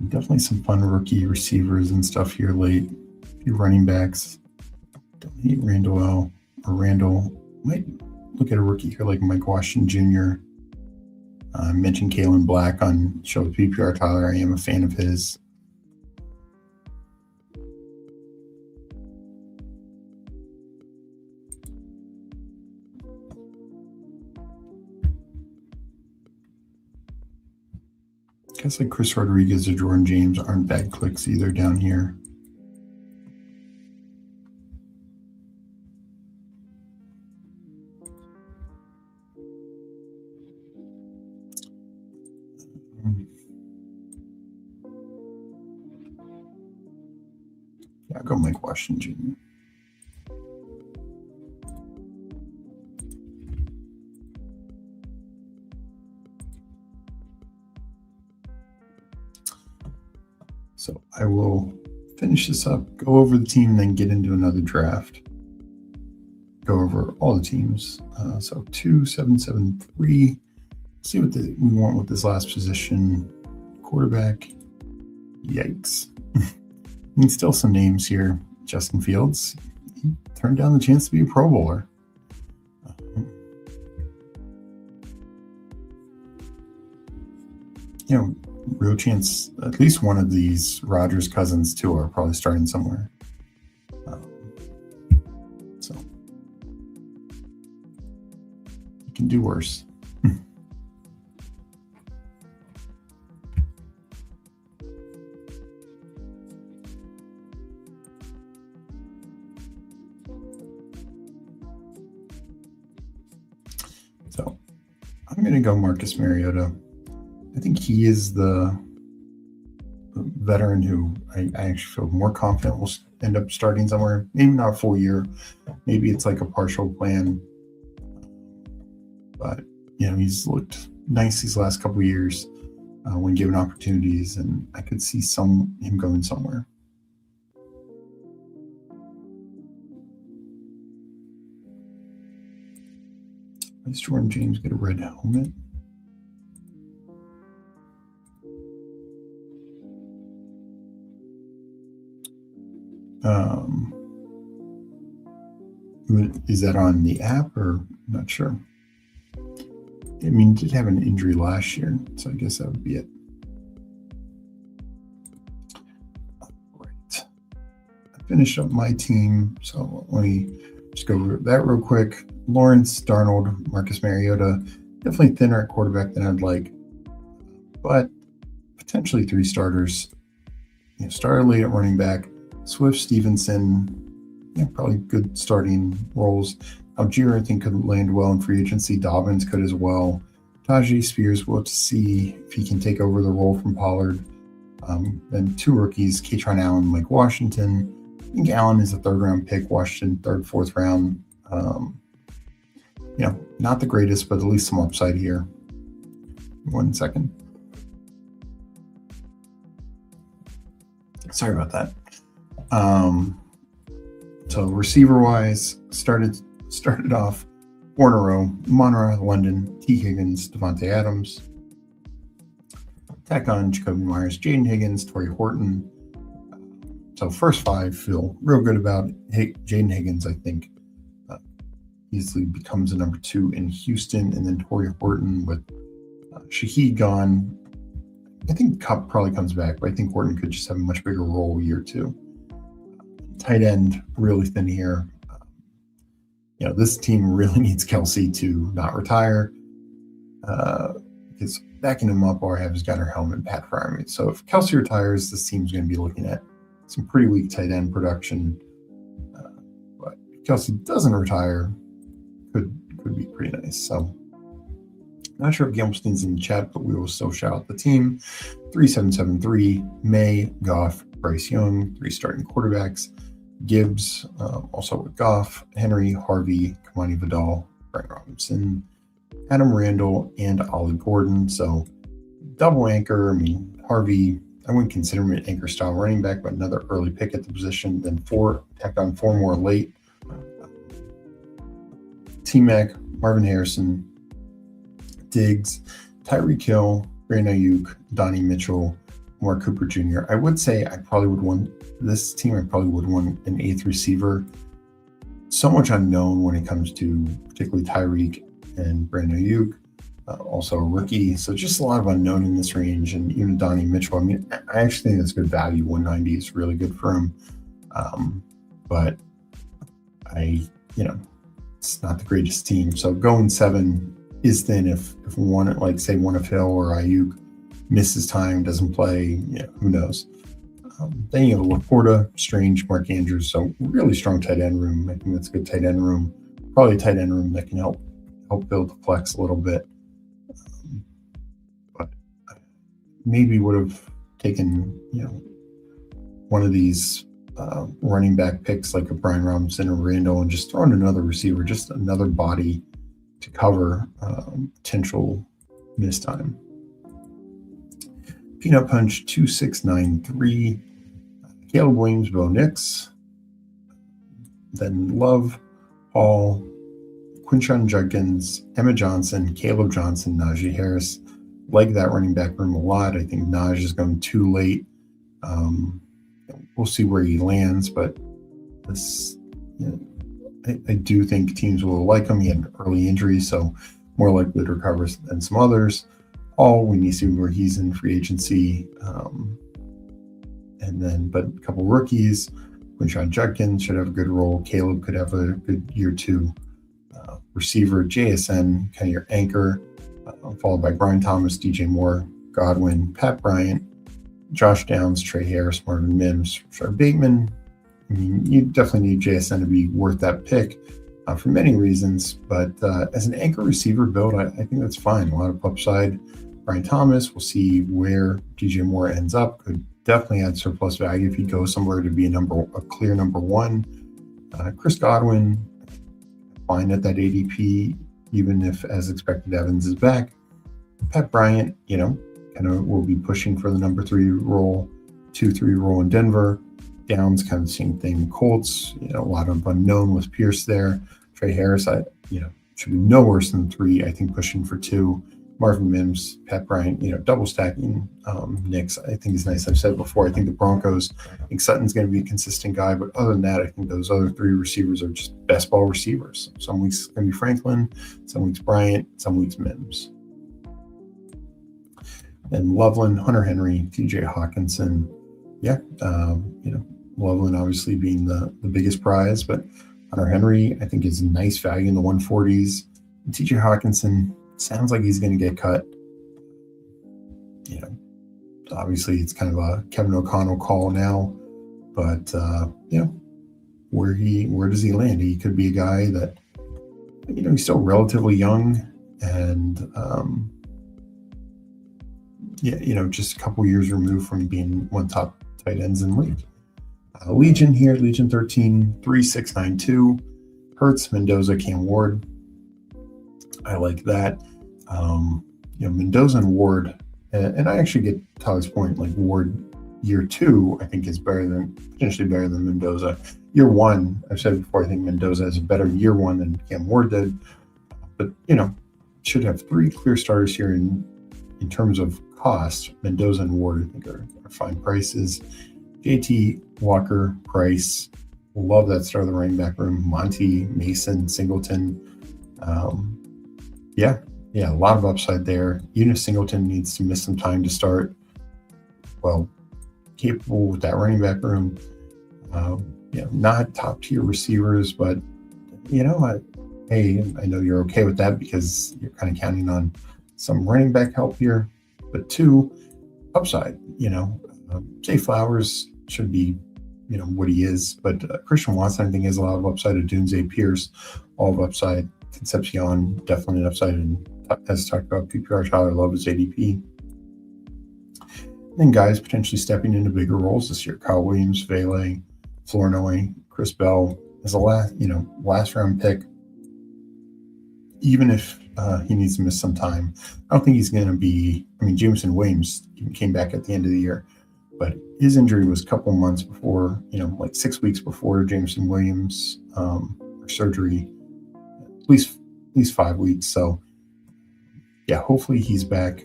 B: Definitely some fun rookie receivers and stuff here late. A few running backs. Don't hate Randall. Might look at a rookie here like Mike Washington Jr. I mentioned Kalen Black on show with PPR Tyler. I am a fan of his. Guys like Chris Rodriguez or Jordan James aren't bad clicks either down here. Yeah, I'll go Mike Washington Jr. So I will finish this up, go over the team, and then get into another draft. Go over all the teams. So 2, 7, 7, 3. See what we want with this last position. Quarterback. Yikes. And still some names here. Justin Fields. He turned down the chance to be a Pro Bowler. Real chance at least one of these Rodgers cousins too are probably starting somewhere. So you can do worse. So I'm going to go Marcus Mariota. I think he is the veteran who I actually feel more confident will end up starting somewhere. Maybe not a full year. Maybe it's like a partial plan. But, he's looked nice these last couple of years when given opportunities, and I could see him going somewhere. Does Jordan James get a red helmet? Is that on the app or I'm not sure? I mean, he did have an injury last year, so I guess that would be it. Right. I finished up my team, so let me just go over that real quick. Lawrence, Darnold, Marcus Mariota, definitely thinner at quarterback than I'd like, but potentially 3 starters. Started late at running back. Swift, Stevenson, probably good starting roles. Algier, I think, could land well in free agency. Dobbins could as well. Tajay Spears, we'll have to see if he can take over the role from Pollard. Then 2 rookies, Kaytron Allen, Mike Washington. I think Allen is a 3rd-round pick. Washington, 3rd, 4th round. Not the greatest, but at least some upside here. 1 second. Sorry about that. So receiver-wise, started off 4 in a row: Monroe, London, T. Higgins, Devontae Adams. Tack on Jacoby Myers, Jaden Higgins, Torrey Horton. So first 5 feel real good about. Jaden Higgins, I think, easily becomes a number 2 in Houston, and then Torrey Horton with Shaheed gone. I think Kupp probably comes back, but I think Horton could just have a much bigger role year 2. Tight end, really thin here. This team really needs Kelsey to not retire, because backing him up, all I have is got her helmet and Pat Fryermuth. So if Kelsey retires, this team's going to be looking at some pretty weak tight end production. But if Kelsey doesn't retire, could be pretty nice. So not sure if Gamblestein's in the chat, but we will still shout out the team. 3773, May, Goff, Bryce Young, 3 starting quarterbacks. Gibbs, also with Goff, Henry, Harvey, Kamani Vidal, Brian Robinson, Adam Randall, and Ollie Gordon. So double anchor. I mean, Harvey, I wouldn't consider him an anchor style running back, but another early pick at the position. Then tacked on 4 more late. T-Mac, Marvin Harrison, Diggs, Tyreek Hill, Brandon Ayuk, Donnie Mitchell, Mark Cooper Jr. I would say I probably would want this team. I probably would want an 8th receiver. So much unknown when it comes to particularly Tyreek and Brandon Ayuk, also a rookie. So just a lot of unknown in this range. And even Donnie Mitchell, I mean, I actually think that's good value. 190 is really good for him. But it's not the greatest team. So going 7 is thin if one, like say one of Hill or Ayuk misses time, doesn't play, who knows. Then you have Laporta, Strange, Mark Andrews. So really strong tight end room. I think that's a good tight end room. Probably a tight end room that can help build the flex a little bit. But maybe would have taken, one of these running back picks like a Brian Robinson or Randall and just thrown another receiver, just another body to cover potential miss time. Peanut Punch 2693, Caleb Williams, Bo Nix, then Love, Hall, Quinshon Judkins, Emma Johnson, Caleb Johnson, Najee Harris. Like that running back room a lot. I think Najee is going too late. We'll see where he lands, but this, I do think teams will like him. He had an early injury, so more likely to recover than some others. We need to see where he's in free agency. But a couple rookies. Quinshon Judkins should have a good role. Caleb could have a good year 2. Receiver, JSN, kind of your anchor, followed by Brian Thomas, DJ Moore, Godwin, Pat Bryant, Josh Downs, Trey Harris, Marvin Mims, Rashard Bateman. I mean, you definitely need JSN to be worth that pick for many reasons, but as an anchor receiver build, I think that's fine. A lot of upside. Brian Thomas, we'll see where DJ Moore ends up. Could definitely add surplus value if he goes somewhere to be a clear number 1. Chris Godwin, fine at that ADP, even if, as expected, Evans is back. Pat Bryant, kind of will be pushing for the number 3 role, 2-3 role in Denver. Downs, kind of the same thing. Colts, a lot of unknown with Pierce there. Trey Harris, should be no worse than 3. I think pushing for 2. Marvin Mims, Pat Bryant, double stacking Knicks, I think is nice. I've said before, I think the Broncos, I think Sutton's going to be a consistent guy, but other than that, I think those other 3 receivers are just best ball receivers. Some weeks it's going to be Franklin, some weeks Bryant, some weeks Mims. And Loveland, Hunter Henry, TJ Hawkinson. Yeah, Loveland obviously being the biggest prize, but Hunter Henry, I think, is nice value in the 140s. And TJ Hawkinson sounds like he's going to get cut. Obviously it's kind of a Kevin O'Connell call now, but where does he land? He could be a guy that, he's still relatively young and, just a couple years removed from being one top tight ends in the league. Legion here, Legion 13, 3692. Hurts, Mendoza, Cam Ward. I like that. Mendoza and Ward, and I actually get Tyler's point, like Ward year 2, I think is potentially better than Mendoza. Year 1, I've said before, I think Mendoza has a better year 1 than Cam Ward did. But, should have 3 clear starters here in terms of cost. Mendoza and Ward, I think, are fine prices. JT, Walker, Price, love that start of the running back room. Monty, Mason, Singleton. A lot of upside there. Even if Singleton needs to miss some time to start, well, capable with that running back room. Not top tier receivers, but I know you're okay with that because you're kind of counting on some running back help here. But 2, upside. Jay Flowers should be, what he is, but Christian Watson, I think, has a lot of upside. Odunze Pierce, all of upside. Concepcion, definitely an upside, and as talked about, PPR Tyler, love his ADP. And then guys potentially stepping into bigger roles this year: Kyle Williams, Vele, Flournoy, Chris Bell as a last round pick. Even if he needs to miss some time, I don't think he's going to be. Jameson Williams came back at the end of the year, but his injury was a couple months before, like 6 weeks before Jameson Williams surgery. At least 5 weeks. So hopefully he's back,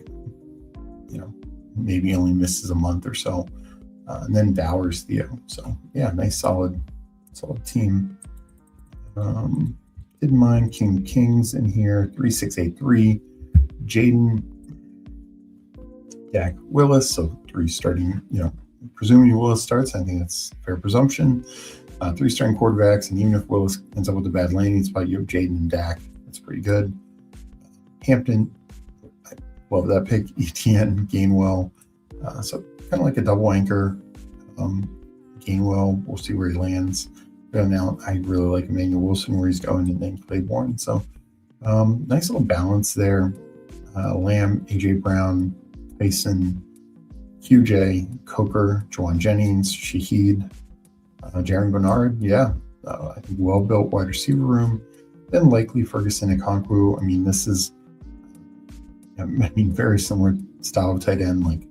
B: maybe only misses a month or so. And then Bowers, Theo. So nice solid team. Didn't mind Kings in here, 3683. Jaden, Dak, Willis. So 3 starting, presuming Willis starts, I think that's a fair presumption. 3 starting quarterbacks, and even if Willis ends up with a bad landing spot, you have Jaden and Dak. That's pretty good. Hampton, I love that pick. ETN, Gainwell. So kind of like a double anchor. Gainwell, we'll see where he lands. But now I really like Emmanuel Wilson where he's going, and then Claiborne. So nice little balance there. Lamb, AJ Brown, Tyson, QJ, Coker, Juwan Jennings, Shaheed, Jaron Bernard, I think well-built wide receiver room. Then likely Ferguson and Okonkwo. This is, very similar style of tight end, like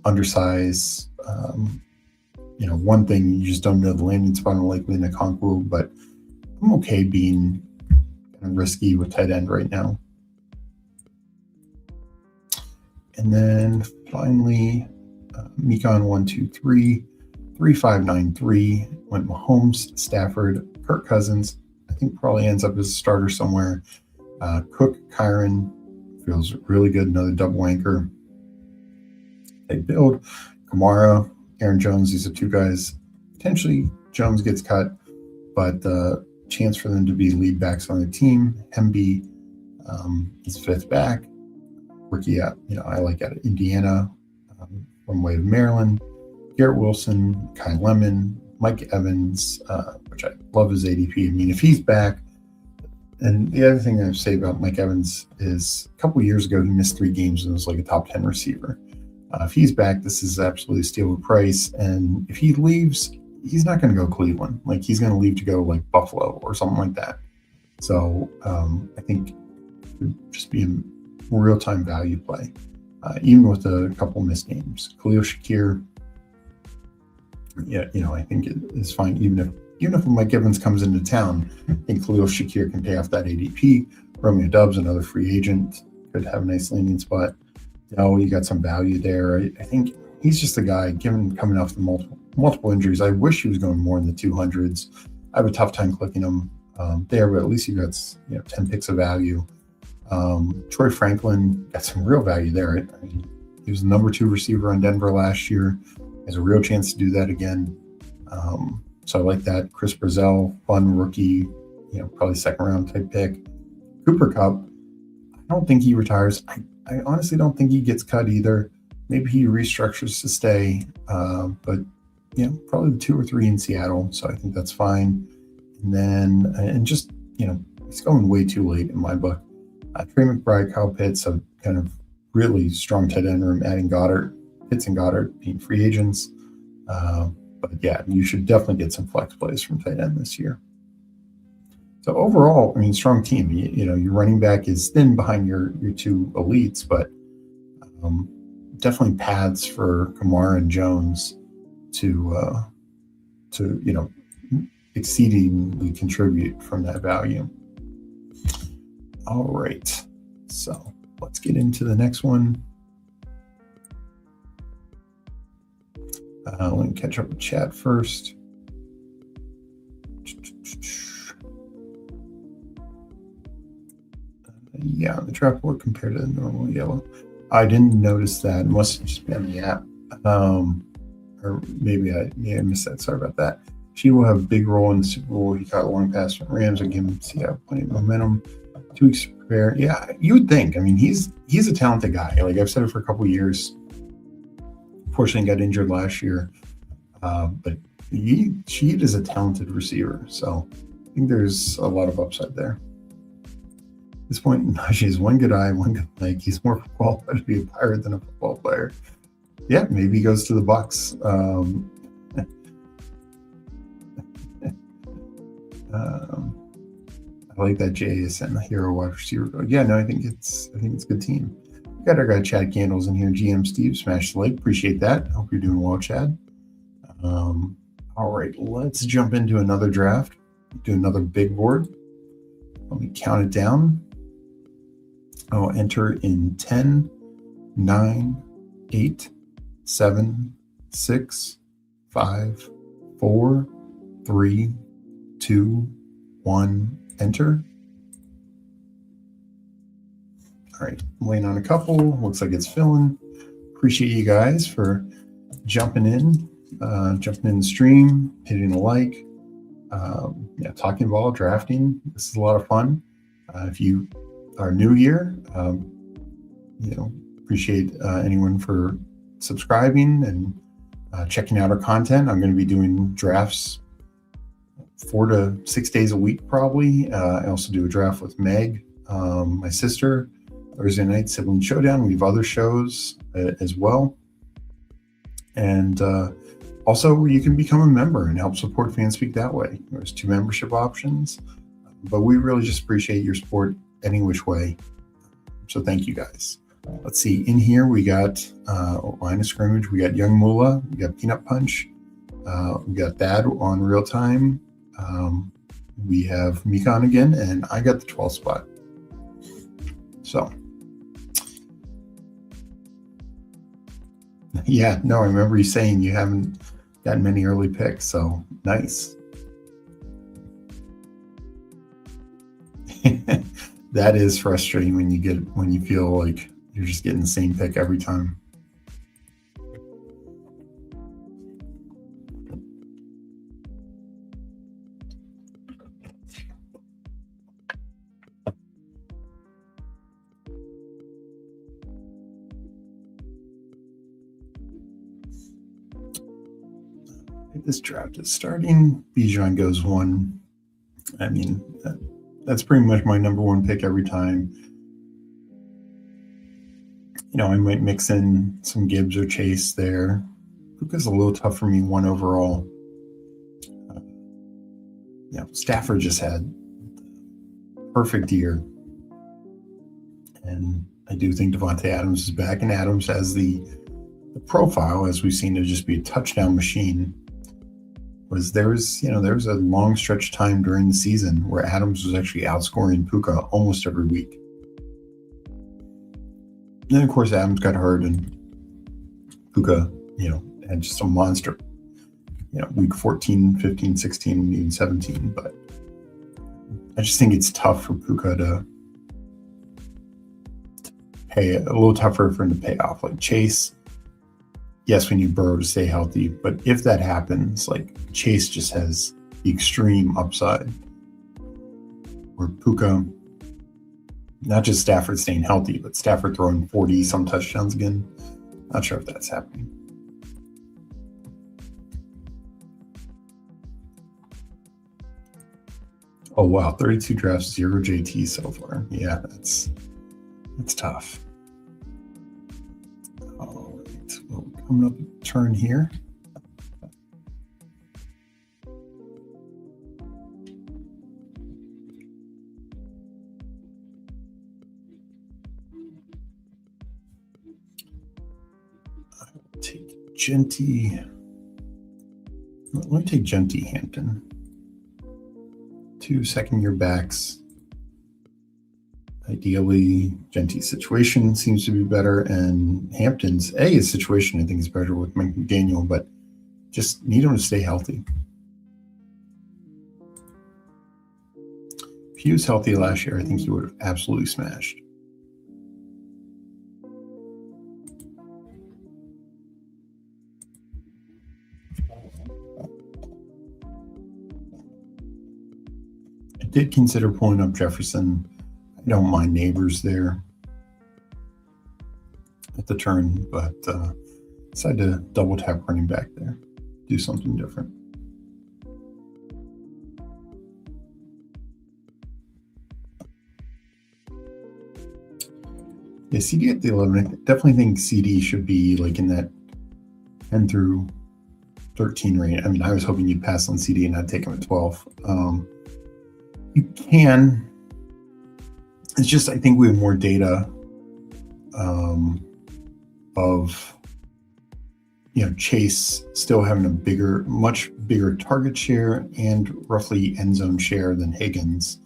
B: undersized. One thing you just don't know the landing spot on likely in Okonkwo, but I'm okay being kind of risky with tight end right now. And then finally, Mecon 123. 3593 went Mahomes, Stafford, Kirk Cousins. I think probably ends up as a starter somewhere. Cook, Kyron feels really good. Another double anchor. They build Kamara, Aaron Jones. These are 2 guys. Potentially Jones gets cut, but the chance for them to be lead backs on the team. Hemby is 5th back. Rookie I like out of Indiana, from way of Maryland. Garrett Wilson, Kai Lemon, Mike Evans, which I love his ADP. If he's back, and the other thing I would say about Mike Evans is a couple of years ago, he missed 3 games and was like a top 10 receiver. If he's back, this is absolutely a steal of price. And if he leaves, he's not going to go Cleveland. Like, he's going to leave to go like Buffalo or something like that. So I think it would just be a real-time value play, even with a couple missed games. Khalil Shakir, I think it is fine, even even if Mike Evans comes into town, I think Khalil Shakir can pay off that ADP. Romeo Doubs, another free agent, could have a nice landing spot. You got some value there. I think he's just a guy, given coming off the multiple injuries. I wish he was going more in the 200s. I have a tough time clicking him there, but at least you got 10 picks of value. Troy Franklin got some real value there. I mean, he was the number 2 receiver on Denver last year. Has a real chance to do that again. So I like that. Chris Brazell, fun rookie, probably second round type pick. Cooper Kupp, I don't think he retires. I honestly don't think he gets cut either. Maybe he restructures to stay, but probably 2 or 3 in Seattle. So I think that's fine. And then, it's going way too late in my book. Trey McBride, Kyle Pitts, a kind of really strong tight end room, adding Goddard, Pitts and Goddard being free agents. But yeah, you should definitely get some flex plays from tight end this year. So overall, I mean, strong team. Your running back is thin behind your 2 elites, but definitely paths for Kamara and Jones to exceedingly contribute from that value. All right, so let's get into the next one. Let me catch up with chat first. Yeah, the draft board compared to the normal yellow. I didn't notice that. It must have just been on the app. Or maybe I missed that. Sorry about that. She will have a big role in the Super Bowl. He caught a long pass from Rams and gave him plenty of momentum. 2 weeks to prepare. Yeah, you would think. I mean, he's a talented guy. Like I've said it for a couple of years. Unfortunately, got injured last year. But she is a talented receiver. So I think there's a lot of upside there. At this point, Najee has one good eye, one good leg. He's more qualified to be a Pirate than a football player. Yeah, maybe he goes to the Bucks. I like that JSN, the hero wide receiver. Yeah, no, I think it's a good team. We got our guy Chad Candles in here. GM Steve, smash the like. Appreciate that. Hope you're doing well, Chad. All right, let's jump into another draft. Do another big board. Let me count it down. I'll enter in 10, 9, 8, 7, 6, 5, 4, 3, 2, 1, enter. All right, I'm waiting on a couple. Looks like it's filling. Appreciate you guys for jumping in the stream, hitting a like, talking ball, drafting. This is a lot of fun. If you are new here, appreciate anyone for subscribing and checking out our content. I'm going to be doing drafts 4 to 6 days a week, probably. I also do a draft with Meg, my sister, Thursday night, Sibling Showdown. We have other shows as well. And also, you can become a member and help support Fanspeak that way. There's 2 membership options, but we really just appreciate your support any which way. So thank you guys. Let's see. In here, we got Line of Scrimmage. We got Young Moolah. We got Peanut Punch. We got Thad on Real Time. We have Mekon again, and I got the 12th spot. So, yeah, no, I remember you saying you haven't gotten many early picks, so nice. That is frustrating when you feel like you're just getting the same pick every time. This draft is starting. Bijan goes 1. I mean, that's pretty much my number 1 pick every time. I might mix in some Gibbs or Chase there. Puka's a little tough for me, 1 overall. Stafford just had perfect year. And I do think Devontae Adams is back, and Adams has the profile, as we've seen, to just be a touchdown machine was there was a long stretch of time during the season where Adams was actually outscoring Puka almost every week. And then of course Adams got hurt and Puka, had just a monster, week 14, 15, 16, and even 17. But I just think it's tough for Puka to pay, a little tougher for him to pay off. Like Chase, yes, we need Burrow to stay healthy, but if that happens, like Chase just has the extreme upside. Where Puka, not just Stafford staying healthy, but Stafford throwing 40 some touchdowns again. Not sure if that's happening. Oh wow, 32 drafts, 0 JT so far. Yeah, that's tough. All right, well, coming up a turn here. I will take Genty. Let me take Genty Hampton. 2 second-year backs. Ideally, Genty's situation seems to be better, and Hampton's his situation I think is better with McDaniel, but just need him to stay healthy. If he was healthy last year, I think he would have absolutely smashed. I did consider pulling up Jefferson. I don't mind Neighbors there at the turn, but decided to double tap running back there, do something different. Yeah, CD at the 11. I definitely think CD should be like in that 10 through 13 range. I mean, I was hoping you'd pass on CD and not take him at 12. You can. It's just, I think we have more data of, Chase still having a much bigger target share and roughly end zone share than Higgins.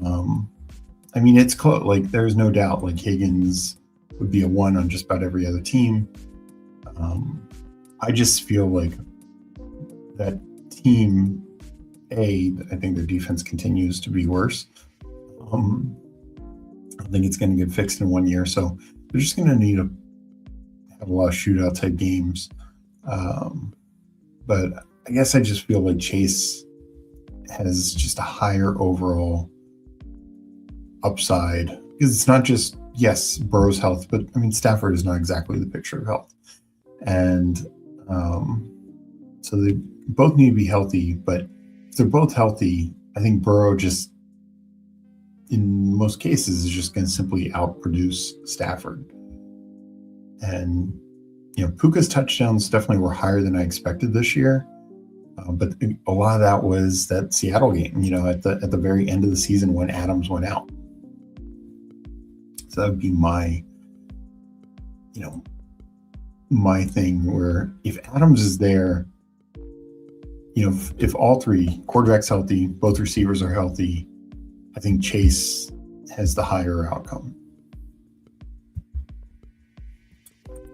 B: I mean, it's close. Like, there's no doubt, like, Higgins would be a 1 on just about every other team. I just feel like that team I think their defense continues to be worse. I think it's going to get fixed in 1 year. So they're just going to need to have a lot of shootout type games. But I guess I just feel like Chase has just a higher overall upside, because it's not just, yes, Burrow's health, but I mean, Stafford is not exactly the picture of health. And so they both need to be healthy, but if they're both healthy, I think Burrow just, in most cases, is just going to simply outproduce Stafford. And, Puka's touchdowns definitely were higher than I expected this year. But a lot of that was that Seattle game, at the very end of the season when Adams went out. So that would be my thing, where if Adams is there, if all three, quarterback's healthy, both receivers are healthy, I think Chase has the higher outcome.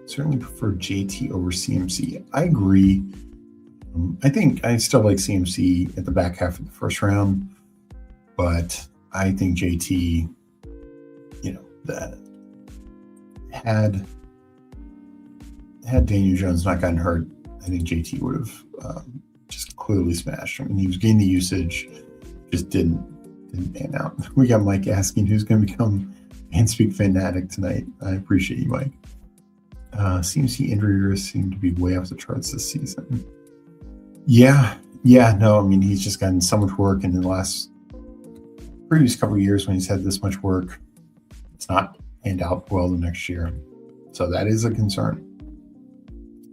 B: Certainly prefer JT over CMC. I agree. I think I still like CMC at the back half of the first round, but I think JT, that had Daniel Jones not gotten hurt, I think JT would have just clearly smashed. I mean, he was getting the usage, just didn't pan out. We got Mike asking who's going to become Fanspeak fanatic tonight. I appreciate you, Mike. CMC injury risks seem to be way off the charts this season. Yeah, no, I mean, he's just gotten so much work in the previous couple of years when he's had this much work. It's not panned out well the next year. So that is a concern.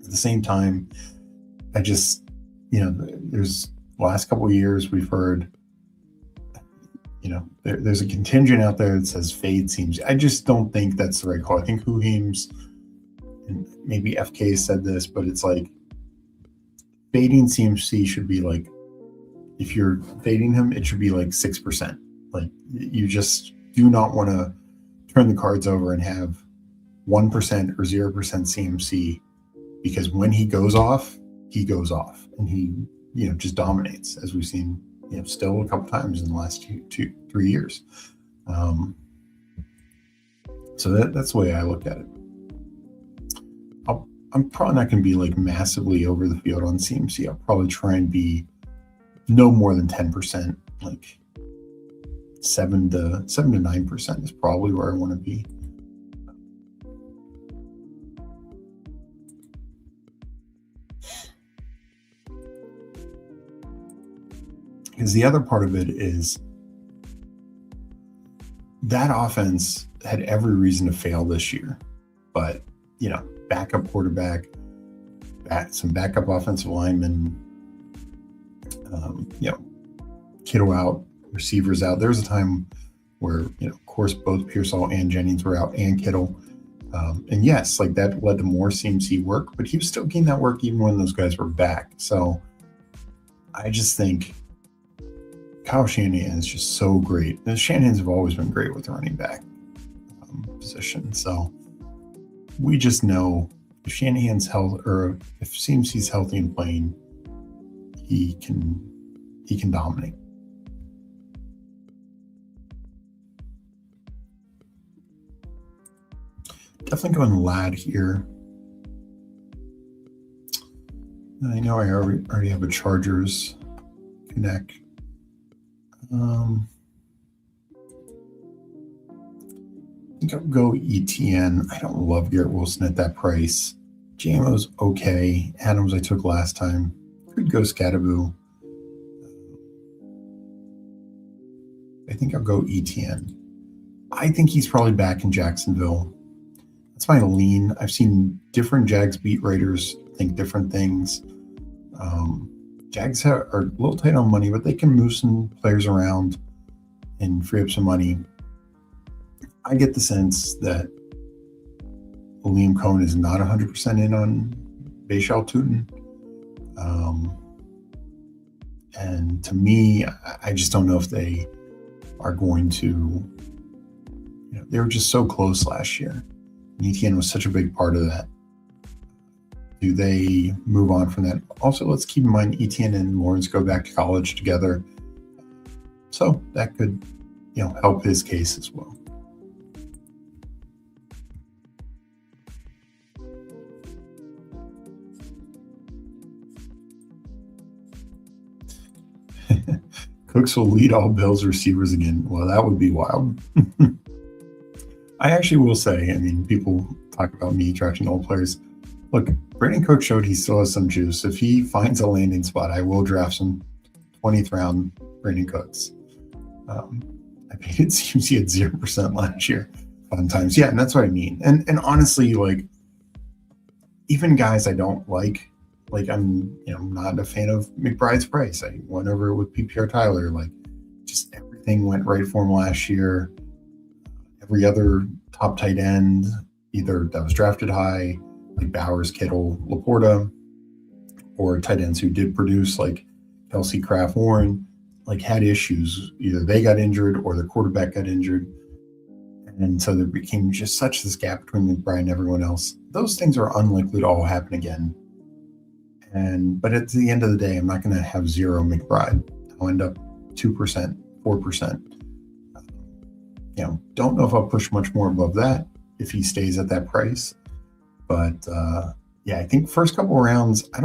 B: At the same time, I just, there's the last couple of years we've heard, there's a contingent out there that says fade seems. I just don't think that's the right call. I think Huheim's, and maybe FK said this, but it's like, fading CMC should be like, if you're fading him, it should be like 6%. Like, you just do not want to turn the cards over and have 1% or 0% CMC, because when he goes off, and he, just dominates, as we've seen, still a couple times in the last 3 years. So that's the way I look at it. I'm probably not going to be like massively over the field on CMC. I'll probably try and be no more than 10%, like 7 to 9% is probably where I want to be. Because the other part of it is that offense had every reason to fail this year, but backup quarterback, some backup offensive linemen, Kittle out, receivers out. There was a time where, of course, both Pearsall and Jennings were out, and Kittle. And yes, like that led to more CMC work, but he was still getting that work even when those guys were back. So I just think Kyle Shanahan is just so great. The Shanahans have always been great with the running back position. So we just know if Shanahan's health, or if CMC's healthy and playing, he can dominate. Definitely going Lad here. I know I already have a Chargers connect. I think I'll go ETN. I don't love Garrett Wilson at that price. JMO's okay. Adams I took last time. Could go Scattaboo. I think I'll go ETN. I think he's probably back in Jacksonville. That's my lean. I've seen different Jags beat writers think different things. Jags are a little tight on money, but they can move some players around and free up some money. I get the sense that Liam Cohen is not 100% in on Bashal Tutin. And to me, I just don't know if they are going to, they were just so close last year. ETN was such a big part of that. Do they move on from that? Also, let's keep in mind ETN and Lawrence go back to college together. So that could, help his case as well. Cooks will lead all Bills receivers again. Well, that would be wild. I actually will say, people talk about me drafting old players. Look, Brandon Cooks showed he still has some juice. If he finds a landing spot, I will draft some 20th round Brandon Cooks. I paid it seems he had 0% last year. Fun times. Yeah, and that's what I mean. And honestly, like, even guys I don't like I'm not a fan of McBride's price. I went over it with PPR Tyler. Like, just everything went right for him last year. Every other top tight end, either that was drafted high, like Bowers, Kittle, Laporta, or tight ends who did produce, like Kelsey, Kraft, Warren, like had issues. Either they got injured or their quarterback got injured. And so there became just such this gap between McBride and everyone else. Those things are unlikely to all happen again. But at the end of the day, I'm not going to have zero McBride. I'll end up 2%, 4%. Don't know if I'll push much more above that if he stays at that price. But I think first couple rounds, I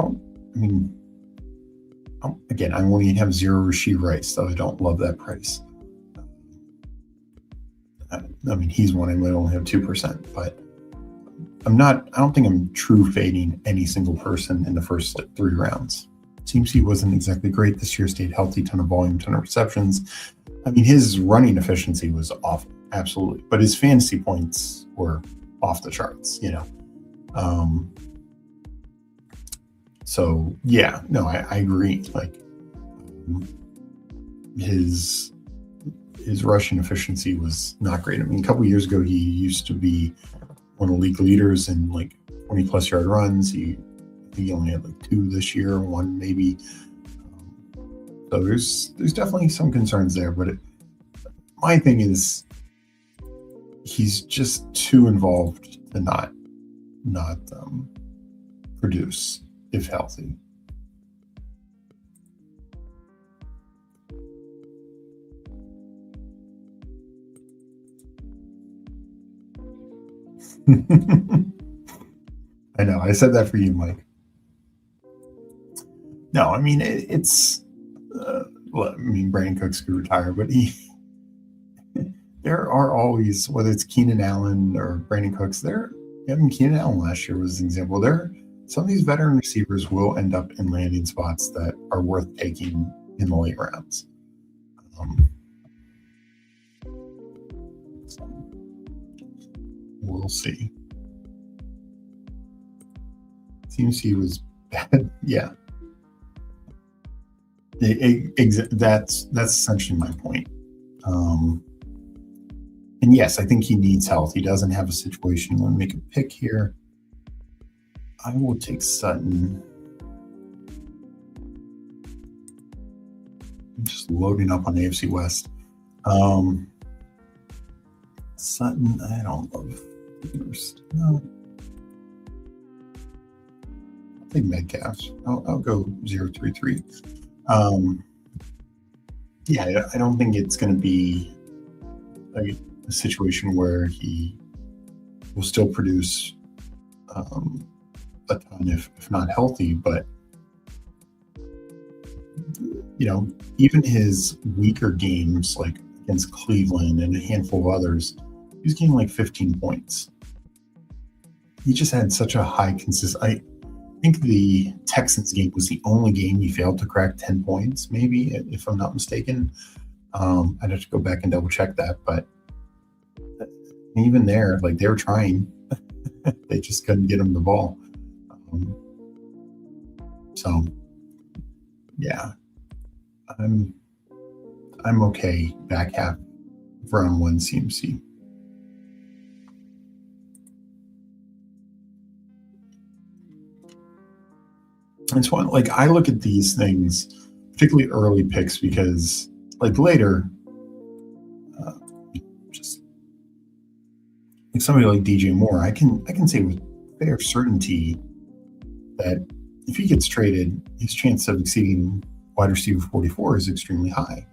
B: only have zero Rashee Rice, so I don't love that price. He's one I might only have 2%, but I don't think I'm true fading any single person in the first 3 rounds. CMC wasn't exactly great this year, stayed healthy, ton of volume, ton of receptions. His running efficiency was awful, absolutely. But his fantasy points were off the charts, So, yeah, no, I agree. Like, his rushing efficiency was not great. A couple of years ago, he used to be one of the league leaders in like 20-plus yard runs. He He only had like 2 this year, 1 maybe. So there's definitely some concerns there. But my thing is, he's just too involved to not produce if healthy. I know. I said that for you, Mike. No, I mean it's. Well, I mean, Brandon Cooks could retire, but there are always, whether it's Keenan Allen or Brandon Cooks, Keenan Allen last year was an example. Some of these veteran receivers will end up in landing spots that are worth taking in the late rounds. So we'll see. CMC was bad. Yeah. That's essentially my point. And yes, I think he needs health. He doesn't have a situation. Let me make a pick here. I will take Sutton. I'm just loading up on the AFC West. Sutton, I don't love. No. I'll take Metcalf. I'll go 0-3-3. Yeah, I don't think it's going to be a situation where he will still produce a ton if not healthy, but even his weaker games like against Cleveland and a handful of others, he was getting like 15 points. He just had such a high I think the Texans game was the only game he failed to crack 10 points, maybe, if I'm not mistaken. I'd have to go back and double check that, but even there, like, they were trying. They just couldn't get him the ball. So, yeah, I'm okay back half of round 1 CMC. It's one, like, I look at these things, particularly early picks, because like later, just like somebody like DJ Moore, I can say with fair certainty that if he gets traded, his chance of exceeding wide receiver 44 is extremely high.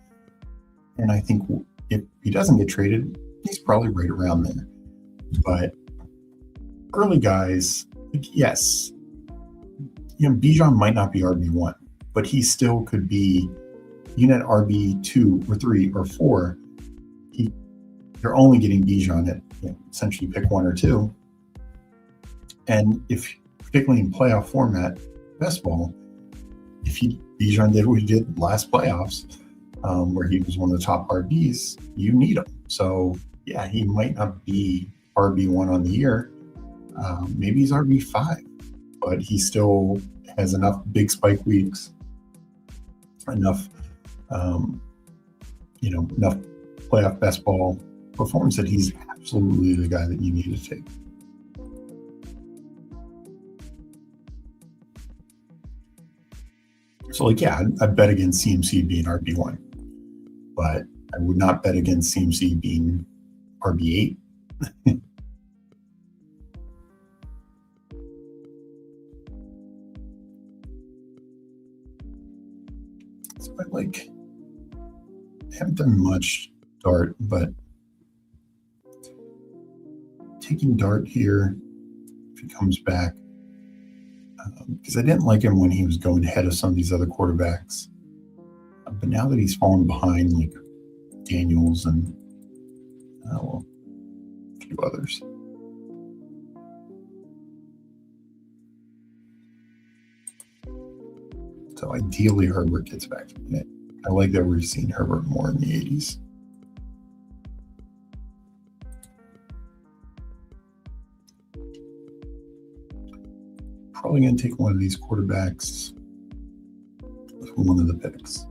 B: And I think if he doesn't get traded, he's probably right around there. But early guys, like, yes, Bijan might not be RB1, but he still could be, at RB2 or 3 or 4. You're only getting Bijan at essentially pick 1 or 2. And if, particularly in playoff format, best ball, if Bijan did what he did last playoffs, where he was one of the top RBs, you need him. So yeah, he might not be RB1 on the year. Maybe he's RB5, but he still has enough big spike weeks, enough enough playoff best ball performance that he's absolutely the guy that you need to take. So, like, yeah, I'd bet against CMC being RB1, but I would not bet against CMC being RB8. So I haven't done much Dart, but taking Dart here, if he comes back, because I didn't like him when he was going ahead of some of these other quarterbacks. But now that he's fallen behind, like Daniels and a few others. So ideally, Herbert gets back to it. I like that we're seeing Herbert more in the 80s. Probably going to take one of these quarterbacks with one of the picks.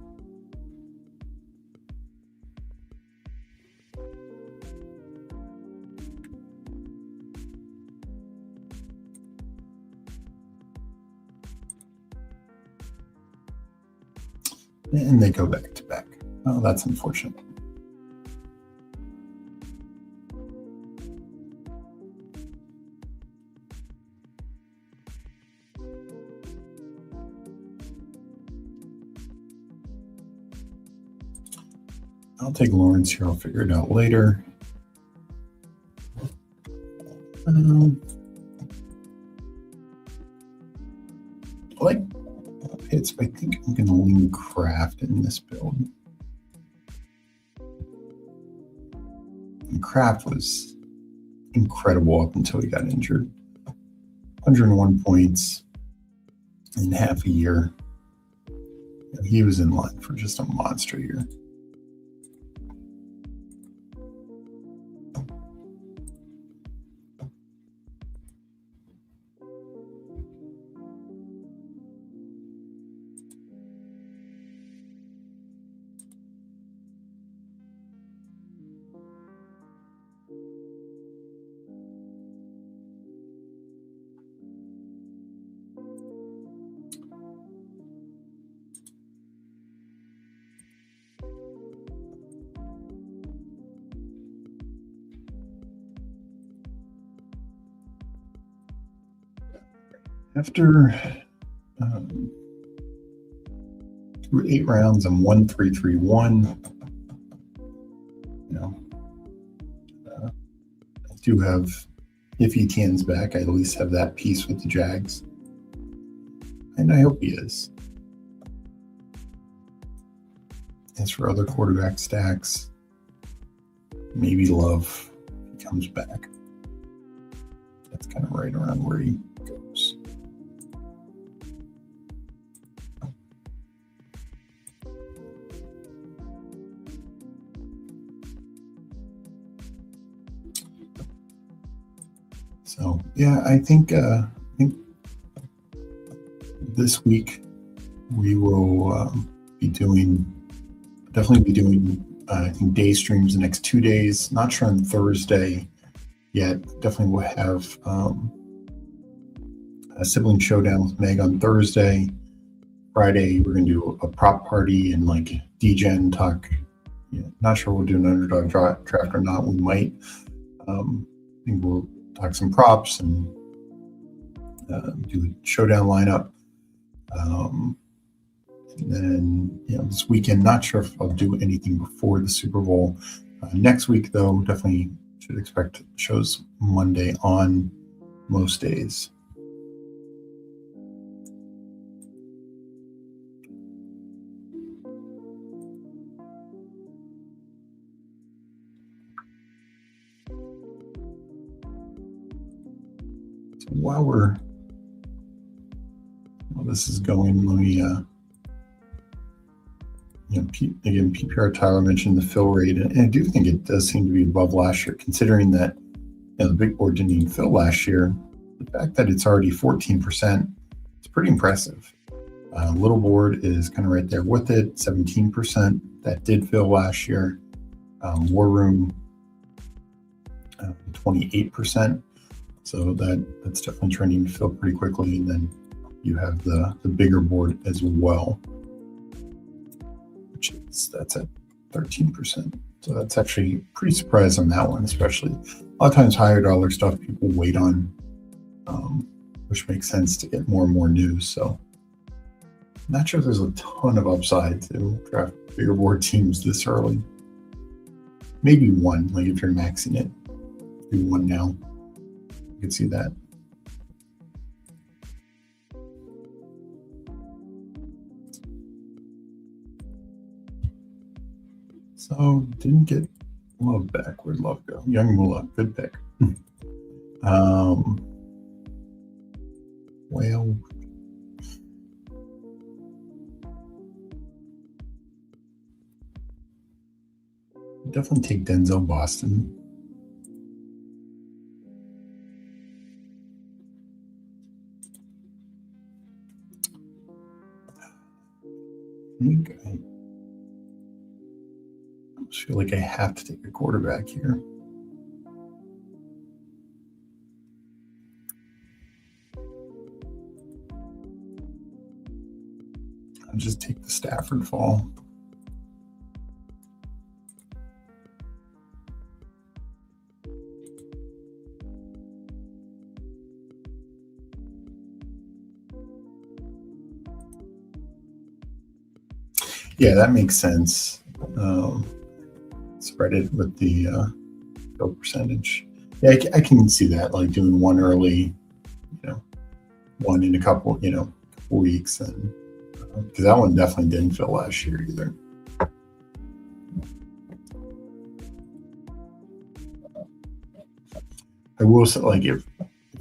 B: And they go back to back. Oh, that's unfortunate. I'll take Lawrence here. I'll figure it out later. I like Pitts, but I think I'm going to lean Kraft in this build. And Kraft was incredible up until he got injured. 101 points in half a year. He was in line for just a monster year. After through 8 rounds, I'm 1-3-3-1. I do have, if ETN's back, I at least have that piece with the Jags, and I hope he is. As for other quarterback stacks, maybe Love if he comes back. That's kind of right around where he goes. So yeah, I think this week we will definitely be doing I think day streams the next 2 days. Not sure on Thursday yet. Definitely will have a sibling showdown with Meg on Thursday. Friday we're gonna do a prop party and like Degen talk. Not sure we'll do an underdog draft or not. We might. I think we'll talk some props and do a showdown lineup. And then this weekend, not sure if I'll do anything before the Super Bowl. Next week, though, definitely should expect shows Monday on most days. So while this is going, let me again, PPR Tyler mentioned the fill rate, and I do think it does seem to be above last year, considering that the big board didn't even fill last year. The fact that it's already 14%, it's pretty impressive. Little board is kind of right there with it, 17%. That did fill last year. War Room, 28%. So that's definitely trending to fill pretty quickly. And then you have the bigger board as well, that's at 13%. So that's actually pretty surprised on that one, especially a lot of times higher dollar stuff people wait on, which makes sense to get more and more news. So I'm not sure if there's a ton of upside to draft bigger board teams this early. Maybe one, like if you're maxing it, do one now. You can see that. So didn't get Love back. Where'd Love go? Young Mula, good pick. Well, definitely take Denzel Boston. I just feel like I have to take a quarterback here. just take the Stafford fall. Yeah, that makes sense. Spread it with the fill percentage. Yeah, I can see that, like doing one early, one in a couple weeks, and because that one definitely didn't fill last year either. I will say, like, if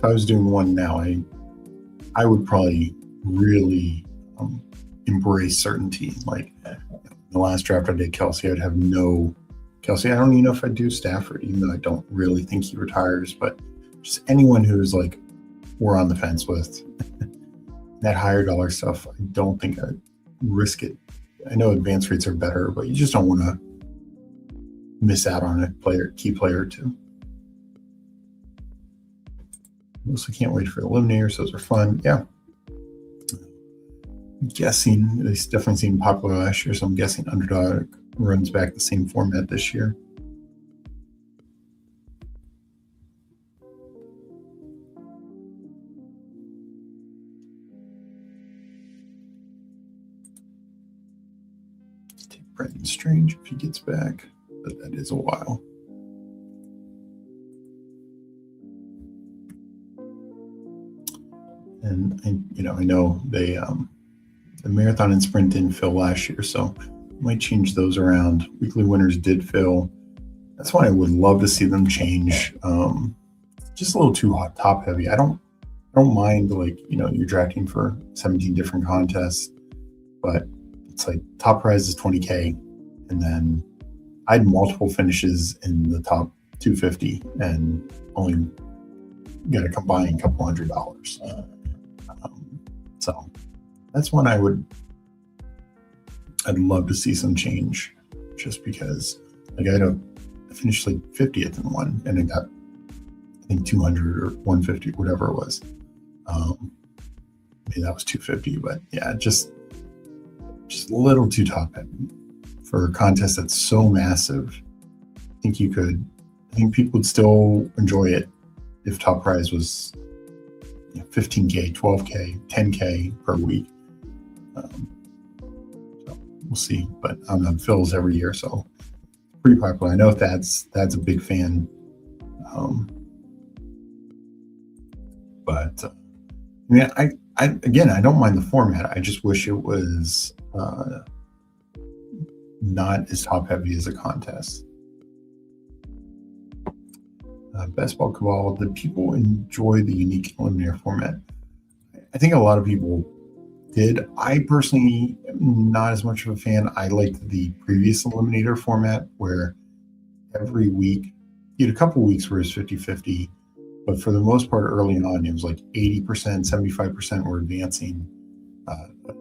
B: I was doing one now, I would probably really embrace certainty. Like the last draft I did Kelsey, I'd have no Kelsey. I don't even know if I'd do Stafford, even though I don't really think he retires. But just anyone who's like we're on the fence with that higher dollar stuff, I don't think I'd risk it. I know advance rates are better, but you just don't want to miss out on a key player or two. Also can't wait for eliminators. Those are fun. Yeah. I'm guessing they definitely seemed popular last year, so I'm guessing Underdog runs back the same format this year. Take Brendan Strange if he gets back, but that is a while. And I know they the marathon and sprint didn't fill last year, so might change those around. Weekly winners did fill. That's why I would love to see them change. Just a little too top heavy. I don't mind, like, you're drafting for 17 different contests, but it's like top prize is 20K, and then I had multiple finishes in the top 250 and only got to combine a couple $100. So that's one I'd love to see some change, just because like I finished like 50th in one, and I got I think 200 or 150, whatever it was. Maybe that was 250, but yeah, just a little too top heavy for a contest that's so massive. I think people would still enjoy it if top prize was 15K, 12K, 10K per week. So we'll see, but it fills every year, so pretty popular. I know that's a big fan, but I don't mind the format. I just wish it was not as top heavy as a contest. Best Ball Cabal, the people enjoy the unique eliminator format. I think a lot of people did. I personally am not as much of a fan. I liked the previous eliminator format where every week, you had a couple weeks where it was 50-50, but for the most part early on, it was like 80%, 75% were advancing,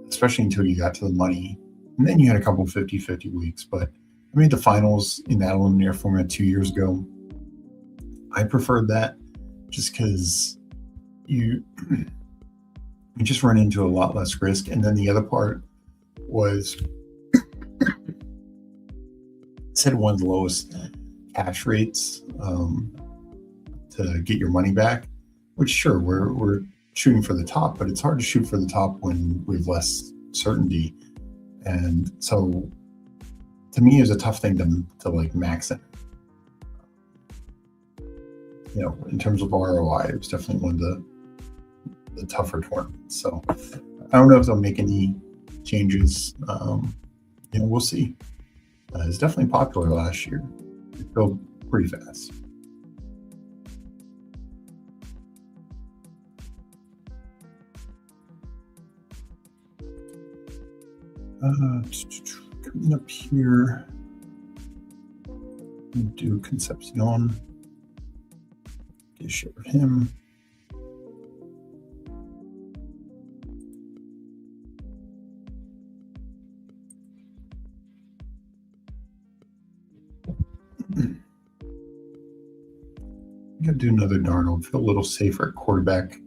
B: especially until you got to the money. And then you had a couple 50-50 weeks. But I made the finals in that eliminator format 2 years ago. I preferred that just because you just run into a lot less risk. And then the other part was it had one of the lowest cash rates to get your money back, which sure, we're shooting for the top, but it's hard to shoot for the top when we have less certainty. And so to me, it was a tough thing to like max it. In terms of ROI, it was definitely one of the tougher tournaments. So I don't know if they'll make any changes. We'll see. It's definitely popular last year. It filled pretty fast. Coming up here, we'll do Concepcion. Get a share of him. Got to do another Darnold. Feel a little safer at quarterback.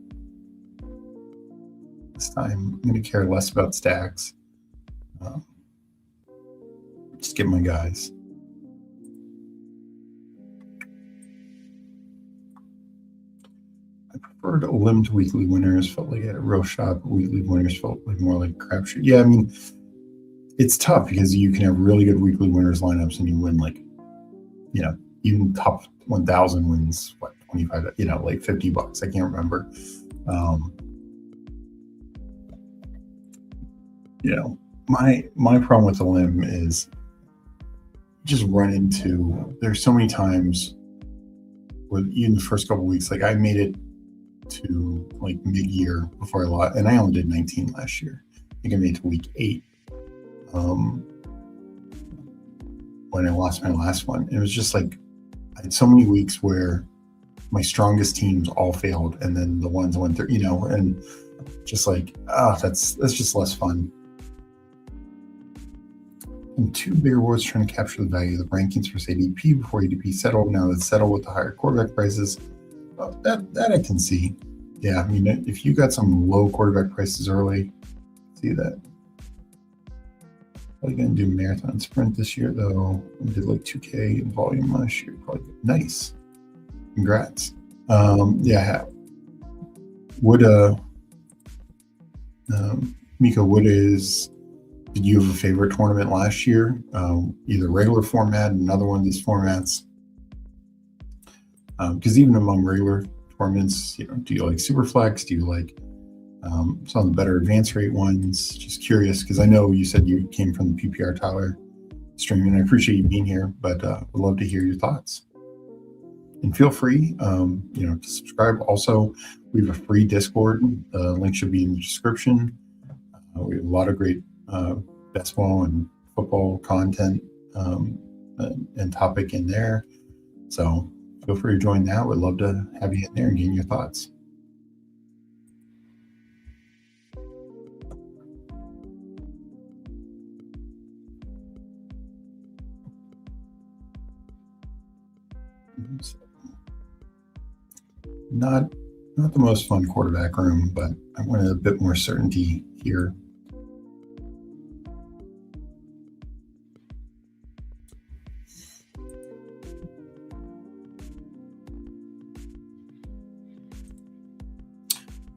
B: This time, I'm going to care less about stacks. Just get my guys. I preferred a limb to weekly winners. Felt like I had a real shot. Weekly winners felt like more like a crapshoot. Yeah, I mean, it's tough because you can have really good weekly winners lineups and you win like, even top 1,000 wins, what, 25, like $50. I can't remember. My problem with the limb is just run into, there's so many times where even the first couple of weeks, like I made it to like mid-year before I lost, and I only did 19 last year. I think I made it to week 8 when I lost my last one. It was just like I had so many weeks where my strongest teams all failed, and then the ones went through, and just like, that's just less fun. And 2 big rewards trying to capture the value of the rankings for ADP before ADP settled. Now it's settled with the higher quarterback prices. That I can see. Yeah, I mean, if you got some low quarterback prices early, see that. Probably gonna do marathon sprint this year though. We did like 2K in volume last year. Probably nice. Congrats. Yeah. Mika, did you have a favorite tournament last year? Either regular format, another one of these formats? Because even among regular tournaments, do you like Superflex? Do you like some of the better advance rate ones? Just curious, because I know you said you came from the PPR Tyler stream, and I appreciate you being here, but would love to hear your thoughts. And feel free, to subscribe. Also, we have a free Discord. The link should be in the description. We have a lot of great basketball and football content and topic in there. So feel free to join that. We'd love to have you in there and gain your thoughts. Not the most fun quarterback room, but I wanted a bit more certainty here.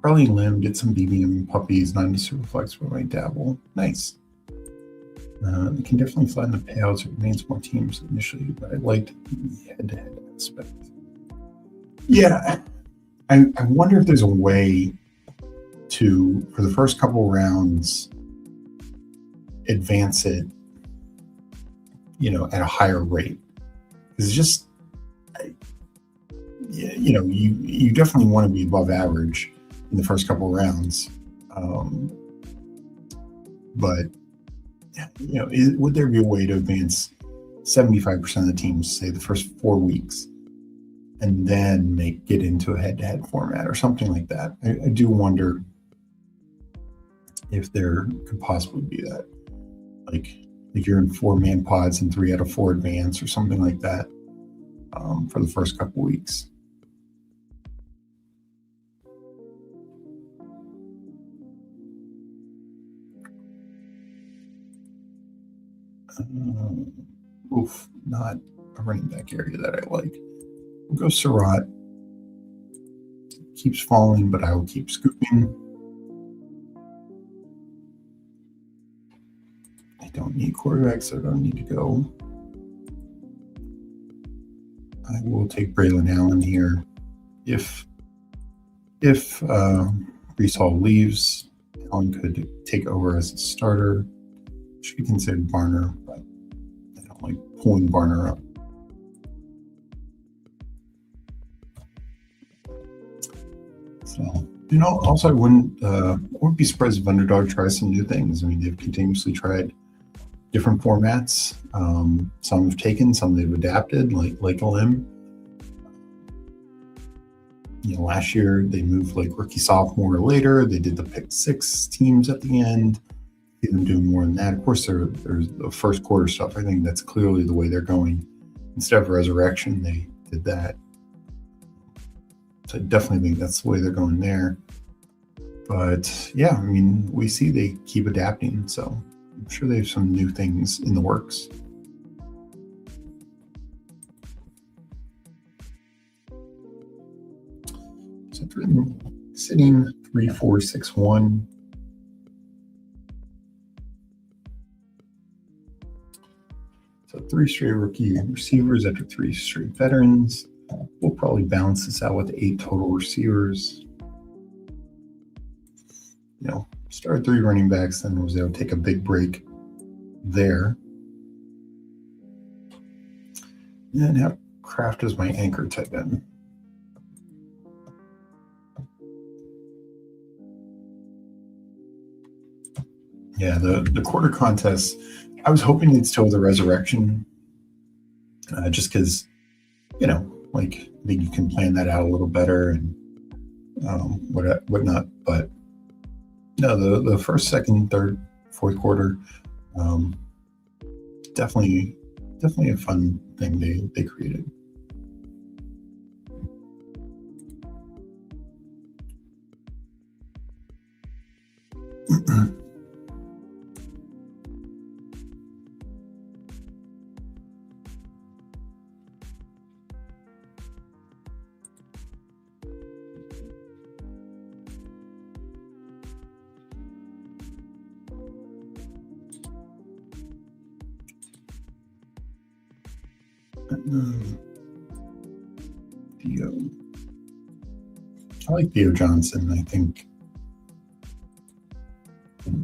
B: Probably limb, get some BBM puppies, not into Superflex, but might dabble. Nice. It can definitely flatten the payouts. It remains more teams initially, but I liked the head-to-head aspect. Yeah, I wonder if there's a way to, for the first couple rounds, advance it, at a higher rate. It's just, you definitely want to be above average in the first couple of rounds, but would there be a way to advance 75% of the teams, say the first 4 weeks, and then get into a head-to-head format or something like that? I do wonder if there could possibly be that, like you're in 4-man pods and 3 out of 4 advance or something like that for the first couple weeks. Not a running back area that I like. We'll go Surratt. Keeps falling, but I will keep scooping. I don't need quarterbacks, so I don't need to go. I will take Braylon Allen here. If Breece Hall leaves, Allen could take over as a starter. Should be considered Barner, but I don't like pulling Barner up. So, also I wouldn't be surprised if Underdog tries some new things. I mean, they've continuously tried different formats. Some have taken, some they've adapted, like a limb. Last year they moved like rookie, sophomore later. They did the pick 6 teams at the end. See them doing more than that. Of course, there's the first quarter stuff. I think that's clearly the way they're going. Instead of resurrection, they did that. So I definitely think that's the way they're going there. But yeah, I mean, we see they keep adapting. So I'm sure they have some new things in the works. So sitting 3-4-6-1. So 3 straight rookie receivers after 3 straight veterans. We'll probably balance this out with 8 total receivers. Started 3 running backs, then was able to take a big break there. And have Kraft as my anchor tight end. Yeah, the quarter contest, I was hoping they'd still the resurrection, just because, I think you can plan that out a little better and whatnot. But no, the first, second, third, fourth quarter, definitely a fun thing they created. Theo. I like Theo Johnson. I think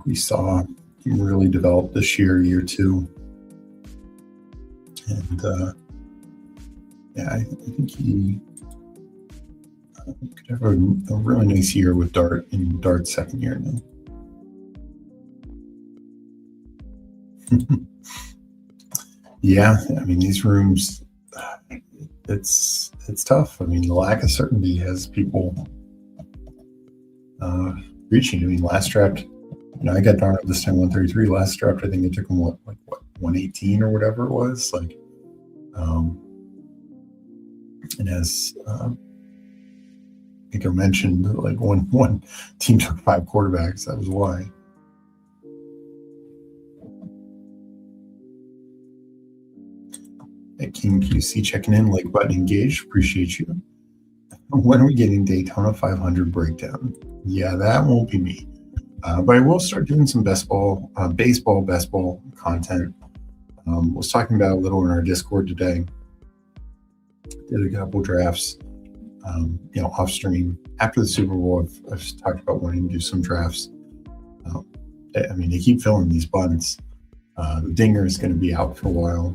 B: we saw him really develop this year 2. And I think he could have a really nice year with Dart in Dart's second year now. Yeah, I mean, these rooms, it's tough. I mean, the lack of certainty has people reaching. I mean, last draft, I got Darnold this time 133. Last draft, I think it took him what 118 or whatever it was. And as I think I mentioned, one team took 5 quarterbacks. That was why. At King QC checking in, like button engaged. Appreciate you. When are we getting Daytona 500 breakdown? Yeah, that won't be me. But I will start doing some baseball content. Was talking about a little in our Discord today. Did a couple drafts, off stream. After the Super Bowl, I've talked about wanting to do some drafts. I mean, they keep filling these bunts. The dinger is going to be out for a while.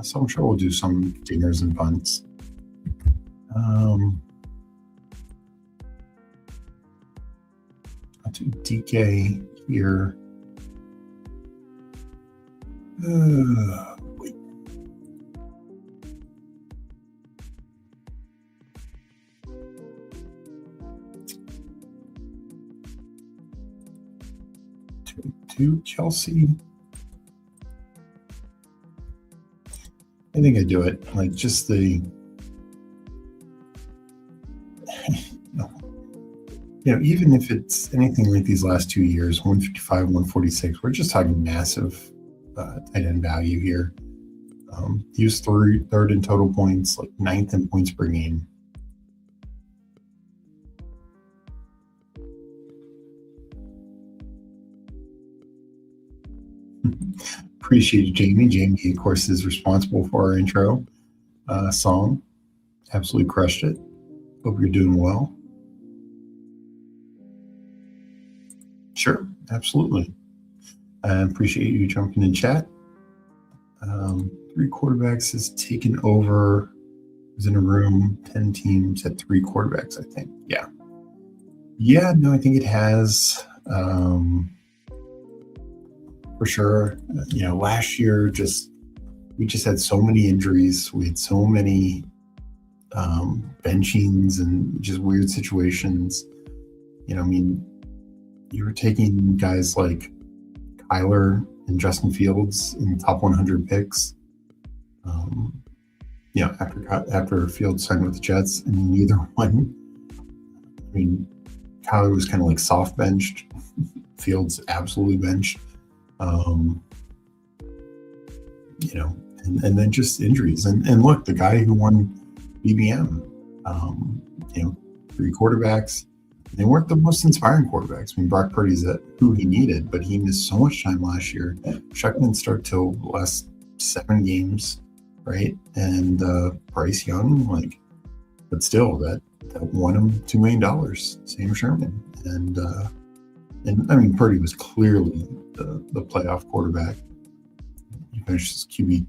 B: So I'm sure we'll do some dingers and bunts. I'll do DK here. Wait. To Chelsea. I think I do it. Just the, even if it's anything like these last 2 years, 155, 146, we're just talking massive tight end value here. He was third in total points, 9th in points per game. Appreciate it, Jamie. Jamie, of course, is responsible for our intro song. Absolutely crushed it. Hope you're doing well. Sure, absolutely. I appreciate you jumping in chat. 3 quarterbacks has taken over. Was in a room, 10 teams at 3 quarterbacks, I think. Yeah. Yeah, no, I think it has. For sure. Last year, we just had so many injuries. We had so many benchings and just weird situations. You were taking guys like Tyler and Justin Fields in the top 100 picks. After Fields signed with the Jets, and neither one. Tyler was kind of soft benched. Fields absolutely benched. Um, and then just injuries. And look, the guy who won BBM, 3 quarterbacks, they weren't the most inspiring quarterbacks. I mean, Brock Purdy's who he needed, but he missed so much time last year. Chuck didn't start till the last 7 games, right? And Bryce Young, but still, that won him $2 million. Sam Sherman, and I mean, Purdy was clearly the playoff quarterback. He finished as QB3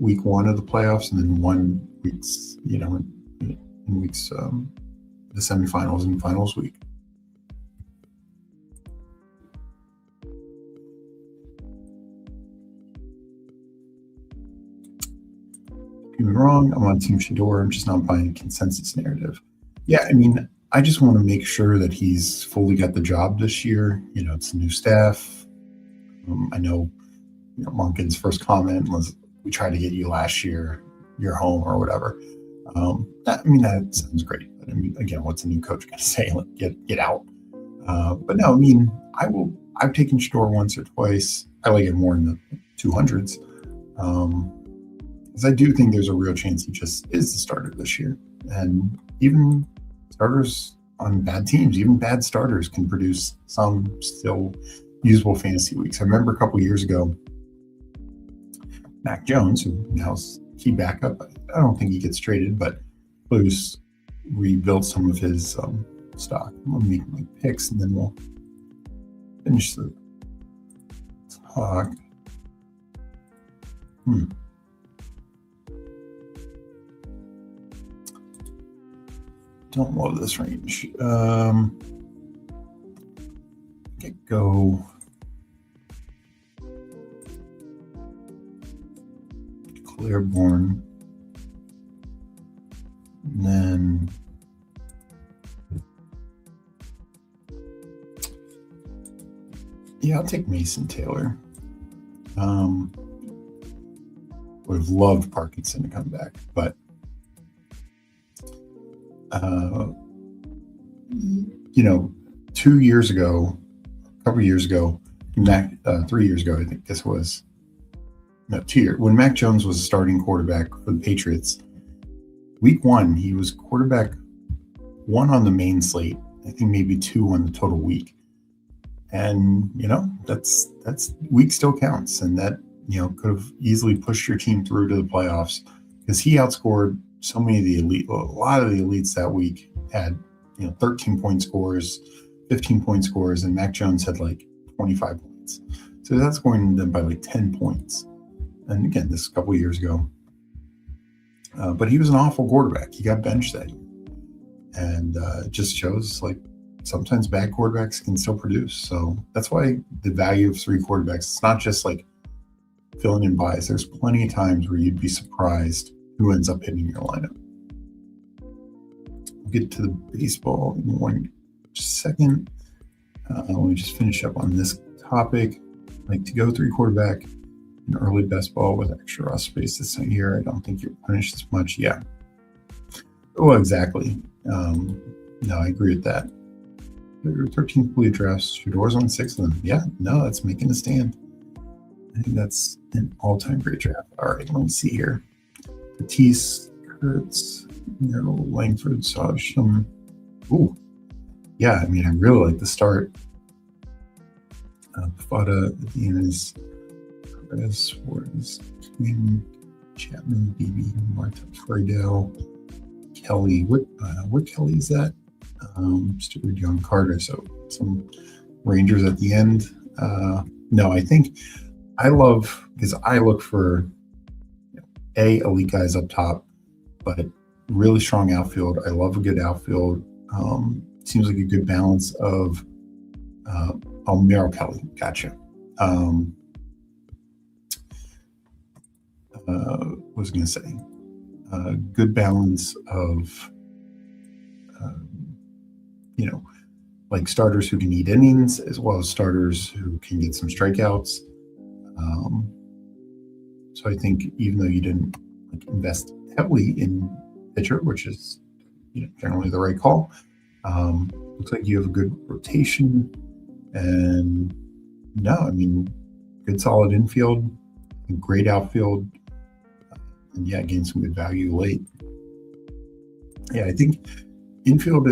B: week 1 of the playoffs, and then 1 weeks, in weeks the semifinals and finals week. Don't get me wrong, I'm on Team Shador. I'm just not buying a consensus narrative. Yeah, I mean, I just want to make sure that he's fully got the job this year. It's a new staff. I know, Monken's first comment was, "We tried to get you last year. You're home," or whatever. That sounds great. But I mean, again, what's a new coach going to say? Get out. But no, I mean, I've taken Shador once or twice. I like it more in the 200s. Because I do think there's a real chance he just is the starter this year. And even starters on bad teams, even bad starters, can produce some still usable fantasy weeks. I remember a couple years ago, Mac Jones, who now's key backup, I don't think he gets traded, but Blues rebuilt some of his stock. I'm going to make my picks, and then we'll finish the talk. Don't love this range. Go Claiborne, and then I'll take Mason Taylor. Would have loved Parkinson to come back, but 2 years ago, a couple of years ago, 3 years ago, I think this was, no, 2 years, when Mac Jones was a starting quarterback for the Patriots, week 1, he was quarterback 1 on the main slate, I think maybe 2 on the total week. And, that's week still counts. And that, could have easily pushed your team through to the playoffs, because he outscored so many of the elite, a lot of the elites that week had, 13-point scores, 15-point scores, and Mac Jones had 25 points. So that's going them by 10 points. And again, this is a couple of years ago. But he was an awful quarterback. He got benched that year. And it just shows sometimes bad quarterbacks can still produce. So that's why the value of 3 quarterbacks, it's not just filling in buys. There's plenty of times where you'd be surprised who ends up hitting your lineup. We'll get to the baseball in 1 second. Let me just finish up on this topic. To go 3 quarterback in early best ball with extra roster space this year. I don't think you're punished as much. Yeah. Well, exactly. No, I agree with that. There are 13 complete drafts. Shador's on 6 of them. Yeah, no, that's making a stand. I think that's an all-time great draft. All right, let me see here. Tatis, Kurtz, Langford, Sawsham. Ooh, yeah, I mean, I really like the start. Fada at the end is Suarez, Quinn, Chapman, BB, Marta, Friedel, Kelly. What Kelly is that? Stewart, Young, Carter. So some Rangers at the end. No, I think I love, because I look for elite guys up top, but really strong outfield. I love a good outfield. Seems like a good balance of Merrill Kelly. Gotcha. What was I going to say? Good balance of, starters who can eat innings, as well as starters who can get some strikeouts. So I think even though you didn't invest heavily in pitcher, which is generally the right call, looks like you have a good rotation, and no, I mean, good solid infield, great outfield, and yeah, gain some good value late. Yeah, I think infield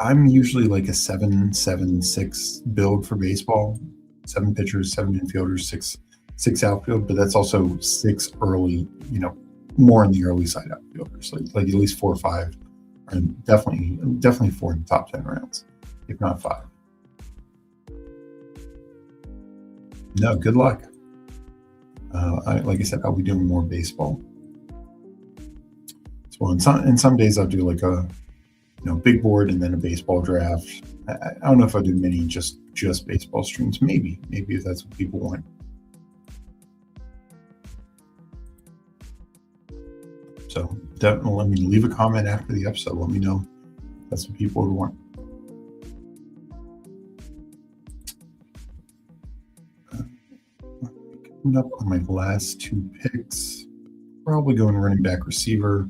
B: I'm usually like a 7-7-6 build for baseball. 7 pitchers, 7 infielders, six outfield, but that's also 6 early, more in the early side outfielders, like at least 4 or 5, and definitely 4 in the top 10 rounds, if not 5. No, good luck. Like I said, I'll be doing more baseball. So in some days I'll do like a big board and then a baseball draft. I don't know if I'll do many just baseball streams. Maybe if that's what people want. So definitely let me leave a comment after the episode. Let me know if that's what people would want. Coming up on my last 2 picks, probably going running back receiver.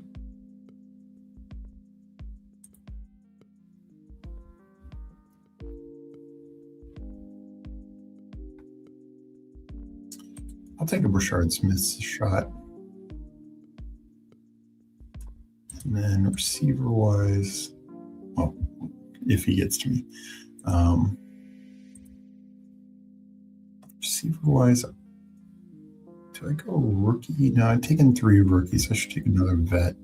B: I'll take a Brashard Smith shot. And then receiver-wise, well, if he gets to me. Receiver-wise, do I go rookie? No, I've taken 3 rookies. I should take another vet.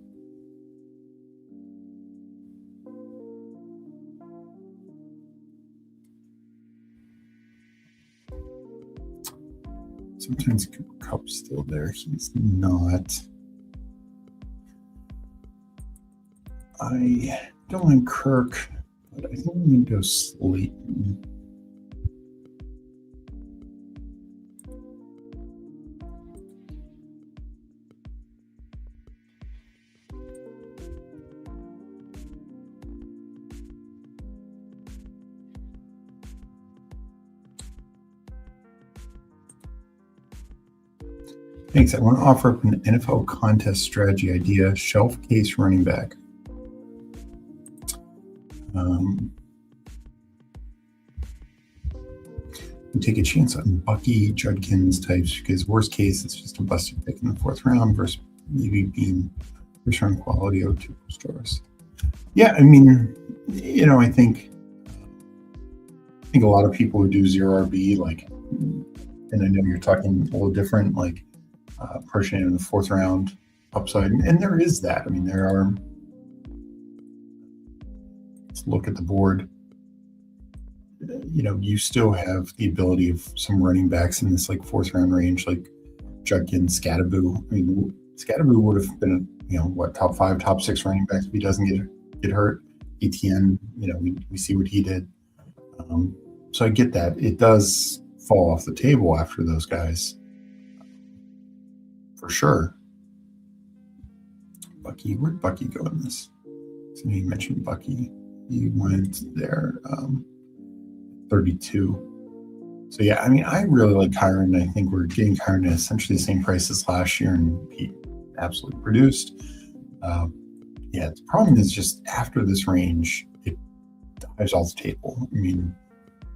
B: Sometimes Cooper Kupp's still there. He's not. I don't like Kirk, but I think I'm going to go Slayton. Thanks. I want to offer up an NFL contest strategy idea, shelf case running back. You take a chance on Bucky, Judkins types, because worst case, it's just a busted pick in the 4th round versus maybe being first round quality O2 stores. Yeah, I mean, I think a lot of people who do 0 RB, and I know you're talking a little different, pushing in the 4th round upside, and there is that. I mean, there are. Let's look at the board. You still have the ability of some running backs in this 4th round range, like Judkins, Scatteraboo. I mean, Scatteraboo would have been top 5, top 6 running backs if he doesn't get hurt. ETN, we see what he did. So I get that. It does fall off the table after those guys. For sure. Bucky, where'd Bucky go in this? So you mentioned Bucky. He went there, 32. So yeah, I mean, I really like Kyron. I think we're getting Kyron at essentially the same price as last year, and he absolutely produced. Yeah, the problem is just after this range, it dives off the table. I mean,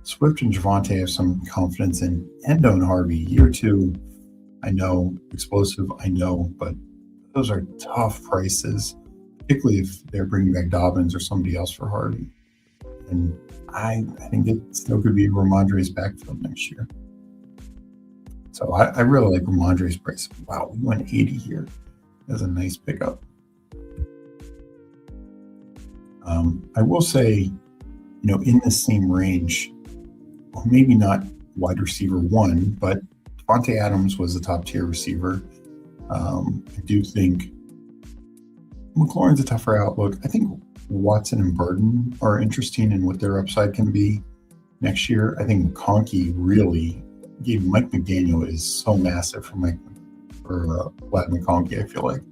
B: Swift and Javonte have some confidence in. Endo and Harvey, year 2, I know, explosive, I know, but those are tough prices, particularly if they're bringing back Dobbins or somebody else for Harvey. And I think it still could be Ramondre's backfield next year. So I really like Ramondre's price. Wow, we went 80 here. That's a nice pickup. I will say, in the same range, well, maybe not wide receiver 1, but Devontae Adams was a top tier receiver. I do think McLaurin's a tougher outlook. I think Watson and Burden are interesting in what their upside can be next year. I think McConkey really gave Mike McDaniel is so massive for Vlad McConkey, I feel like.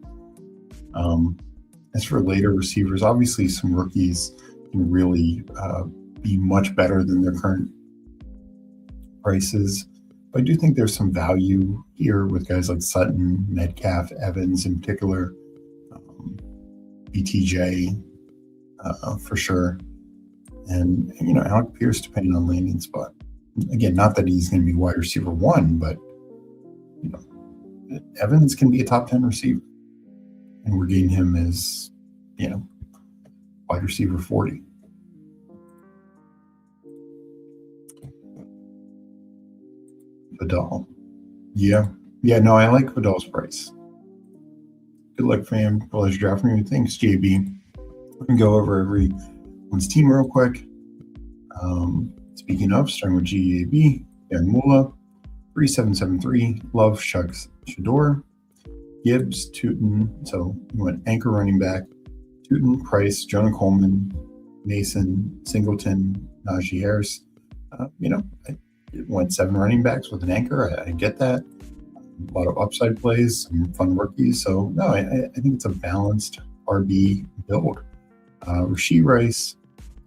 B: As for later receivers, obviously some rookies can really be much better than their current prices. But I do think there's some value here with guys like Sutton, Metcalf, Evans in particular, BTJ for sure. And, Alec Pierce, depending on landing spot. Again, not that he's going to be wide receiver 1, but Evans can be a top 10 receiver, and we're getting him as wide receiver 40. Vidal. No, I like Vidal's price. Good luck, fam. Pleasure drafting me. Thanks, JB. We're going to go over everyone's team real quick. Speaking of, starting with GAB, Dan Mula, 3773, Love, Shucks, Shador, Gibbs, Tootin. So you went anchor running back, Tootin, Price, Jonah Coleman, Mason, Singleton, Najee Harris. It went 7 running backs with an anchor. I get that. A lot of upside plays, some fun rookies. So, no, I think it's a balanced RB build. Rashee Rice,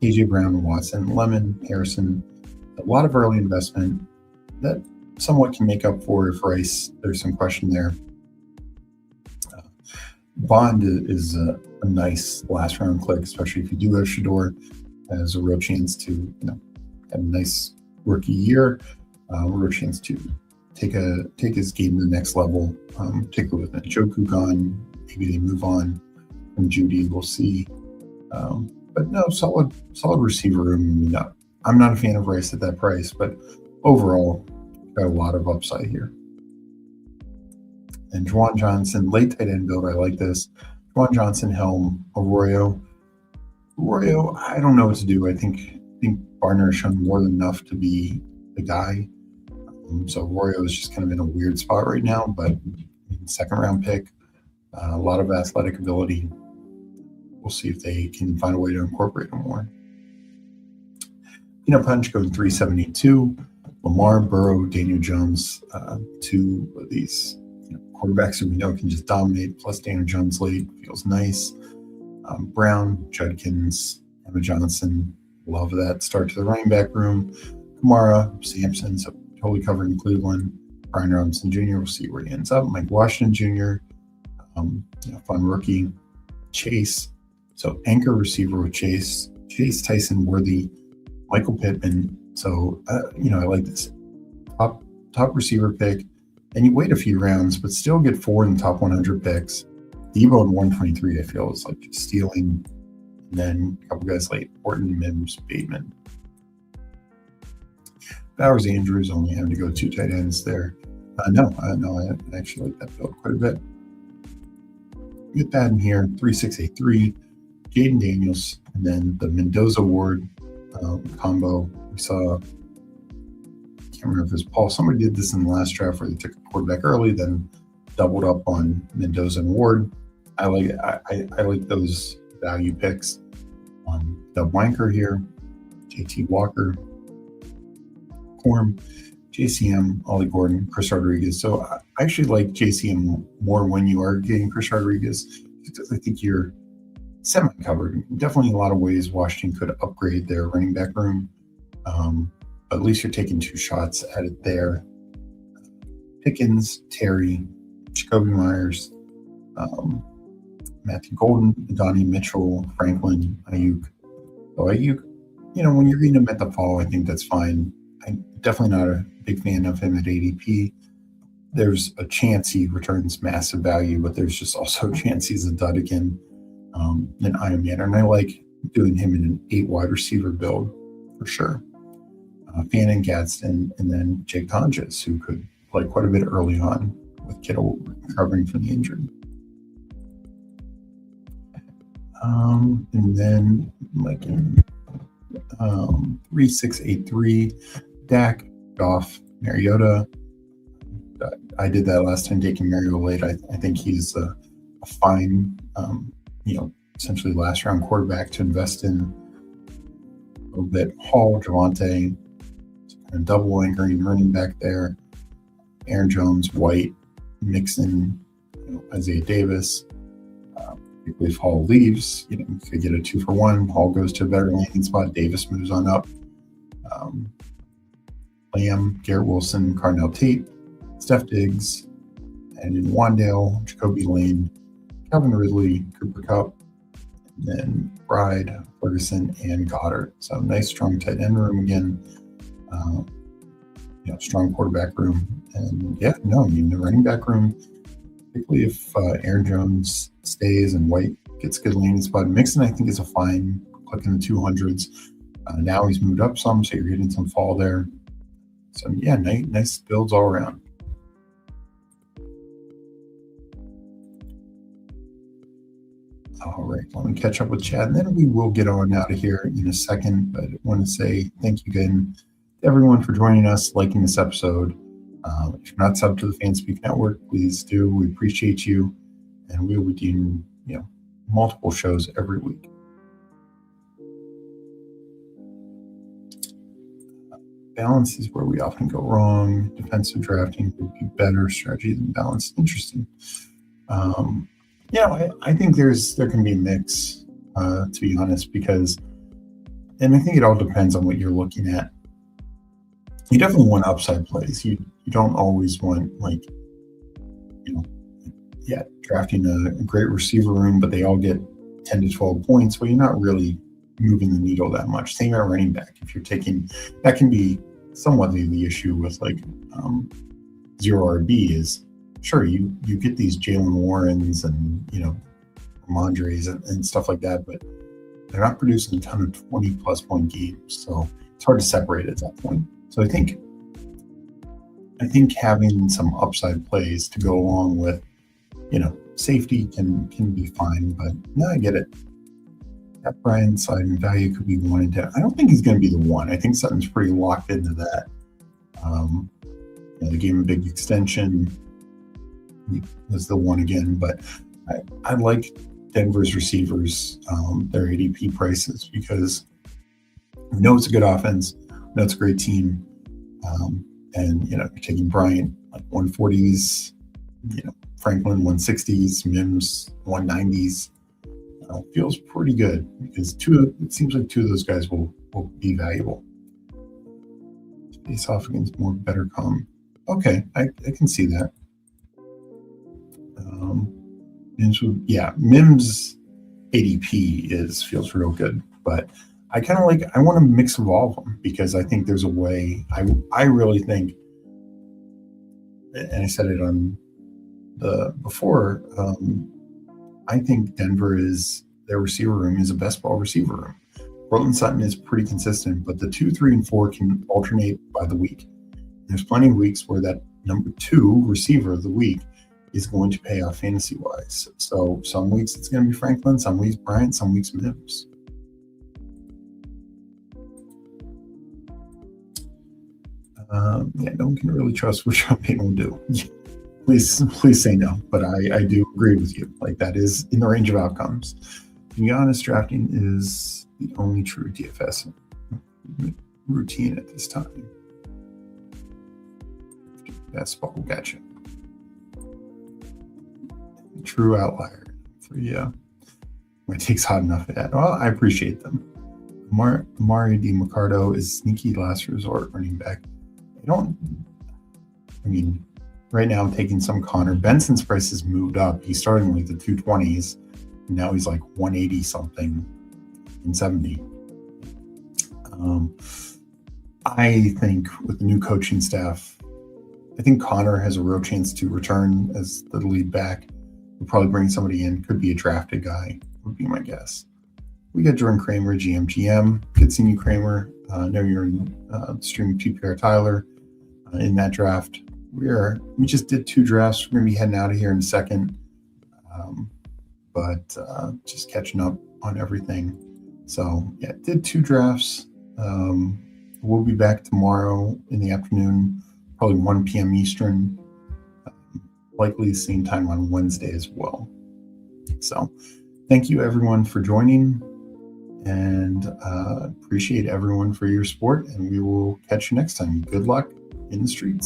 B: AJ Brown, Watson, Lemon, Harrison. A lot of early investment that somewhat can make up for if Rice, there's some question there. Bond is a nice last round click, especially if you do have Shador. Has a real chance to have a nice rookie year, a real chance to take his game to the next level, particularly with Njoku gone. Maybe they move on from Judy. We'll see. But no, solid receiver room. I'm not a fan of Rice at that price, but overall, got a lot of upside here. And Juwan Johnson, late tight end build. I like this. Juwan Johnson, Helm, Arroyo. I don't know what to do. I think Barner has shown more than enough to be the guy. So Arroyo is just kind of in a weird spot right now, but second round pick, a lot of athletic ability. We'll see if they can find a way to incorporate him more. Punch going 372. Lamar, Burrow, Daniel Jones, 2 of these quarterbacks who we know can just dominate. Plus Daniel Jones late feels nice. Brown, Judkins, Emma Johnson, love that start to the running back room. Kamara, Sampson, so totally covering Cleveland. Brian Robinson Jr. We'll see where he ends up. Mike Washington Jr. Fun rookie. Chase. So anchor receiver with Chase, Tyson Worthy, Michael Pittman. So I like this top receiver pick. And you wait a few rounds, but still get 4 in the top 100 picks. Debo in 123, I feel, is like just stealing. And then a couple guys late: Orton, Mims, Bateman. Bowers, Andrews, only having to go 2 tight ends there. No, I actually like that build quite a bit. Get that in here, 3683, Jaden Daniels, and then the Mendoza Ward combo. We saw, I can't remember if it was Paul. Somebody did this in the last draft where they took a quarterback early, then doubled up on Mendoza and Ward. I like those value picks. The Wanker here, JT Walker, Corm, JCM, Ollie Gordon, Chris Rodriguez. So I actually like JCM more when you are getting Chris Rodriguez, because I think you're semi-covered. Definitely in a lot of ways, Washington could upgrade their running back room. But at least you're taking 2 shots at it there. Pickens, Terry, Jacoby Myers, Matthew Golden, Donnie Mitchell, Franklin, Ayuk. So Ayuk, when you're getting him at the fall, I think that's fine. I'm definitely not a big fan of him at ADP. There's a chance he returns massive value, but there's just also a chance he's a dud again. Then Iron Man, and I like doing him in an 8 wide receiver build for sure. Fannin, Gadsden, and then Jake Tonjes, who could play quite a bit early on with Kittle recovering from the injury. And then like 3683, Dak, Goff, Mariota. I did that last time taking Mariota late. I think he's a fine, essentially last round quarterback to invest in. A little bit. Hall, Javonte, and double anchoring running back there. Aaron Jones, White, Mixon, Isaiah Davis. If Hall leaves, you could get a 2-for-1. Hall goes to a better landing spot. Davis moves on up. Lamb, Garrett Wilson, Carnell Tate, Steph Diggs, and in Wandale, Jacoby Lane, Calvin Ridley, Cooper Kupp, and then Bride, Ferguson, and Goddard. So nice, strong tight end room again. strong quarterback room. And the running back room, particularly if Aaron Jones stays and White gets good landing spot. Mixon, I think, is a fine click in the 200s. Now he's moved up some, so you're getting some fall there. So nice builds all around. All right, let me catch up with Chad, and then we will get on out of here in a second. But I want to say thank you again to everyone for joining us, liking this episode. If you're not subbed to the Fanspeak Network, please do. We appreciate you, and we will be doing multiple shows every week. Balance is where we often go wrong. Defensive drafting would be better strategy than balance. Interesting. I think there can be a mix, to be honest, and I think it all depends on what you're looking at. You definitely want upside plays. You don't always want drafting a great receiver room, but they all get 10 to 12 points. Well, you're not really moving the needle that much. Same at running back. If you're taking, that can be somewhat the issue with zero RB is, sure, you get these Jalen Warrens and Ramondres and stuff like that, but they're not producing a ton of 20+ point games, so it's hard to separate at that point. So I think having some upside plays to go along with safety can be fine, but no, I get it. That Brian side and value could be 1 and 10. I don't think he's going to be the one. I think Sutton's pretty locked into that. They gave him a big extension. He was the one again, but I like Denver's receivers, their ADP prices, because we know it's a good offense. We know it's a great team. And you're taking Bryant like 140s, Franklin 160s, Mims 190s. Feels pretty good because it seems like two of those guys will be valuable. Face off against more better com. Okay, I can see that. Mims ADP feels real good, but I want to mix of all of them because I think there's a way. I really think, and I said it on the before. I think Denver their receiver room is a best ball receiver room. Portland Sutton is pretty consistent, but the 2, 3, and 4 can alternate by the week. There's plenty of weeks where that number 2 receiver of the week is going to pay off fantasy wise. So some weeks it's going to be Franklin, some weeks Bryant, some weeks Mims. No one can really trust what Sean Payton will do. Please say no, but I do agree with you. That is in the range of outcomes. To be honest, drafting is the only true DFS routine at this time. Best ball, gotcha. True outlier. So my take's hot enough for that. Well, I appreciate them. Amari DiMarcado is sneaky last resort running back. Right now I'm taking some Connor. Benson's price has moved up. He's starting the 220s. And now he's 180 something and 70. I think with the new coaching staff, I think Connor has a real chance to return as the lead back. We'll probably bring somebody in. Could be a drafted guy, would be my guess. We got Jordan Kramer, GM. Good seeing you, Kramer. I know you're in streaming PPR Tyler in that draft. We just did 2 drafts. We're going to be heading out of here in a second. But just catching up on everything. So, did 2 drafts. We'll be back tomorrow in the afternoon, probably 1 p.m. Eastern. Likely the same time on Wednesday as well. So, thank you everyone for joining. And appreciate everyone for your support. And we will catch you next time. Good luck in the streets.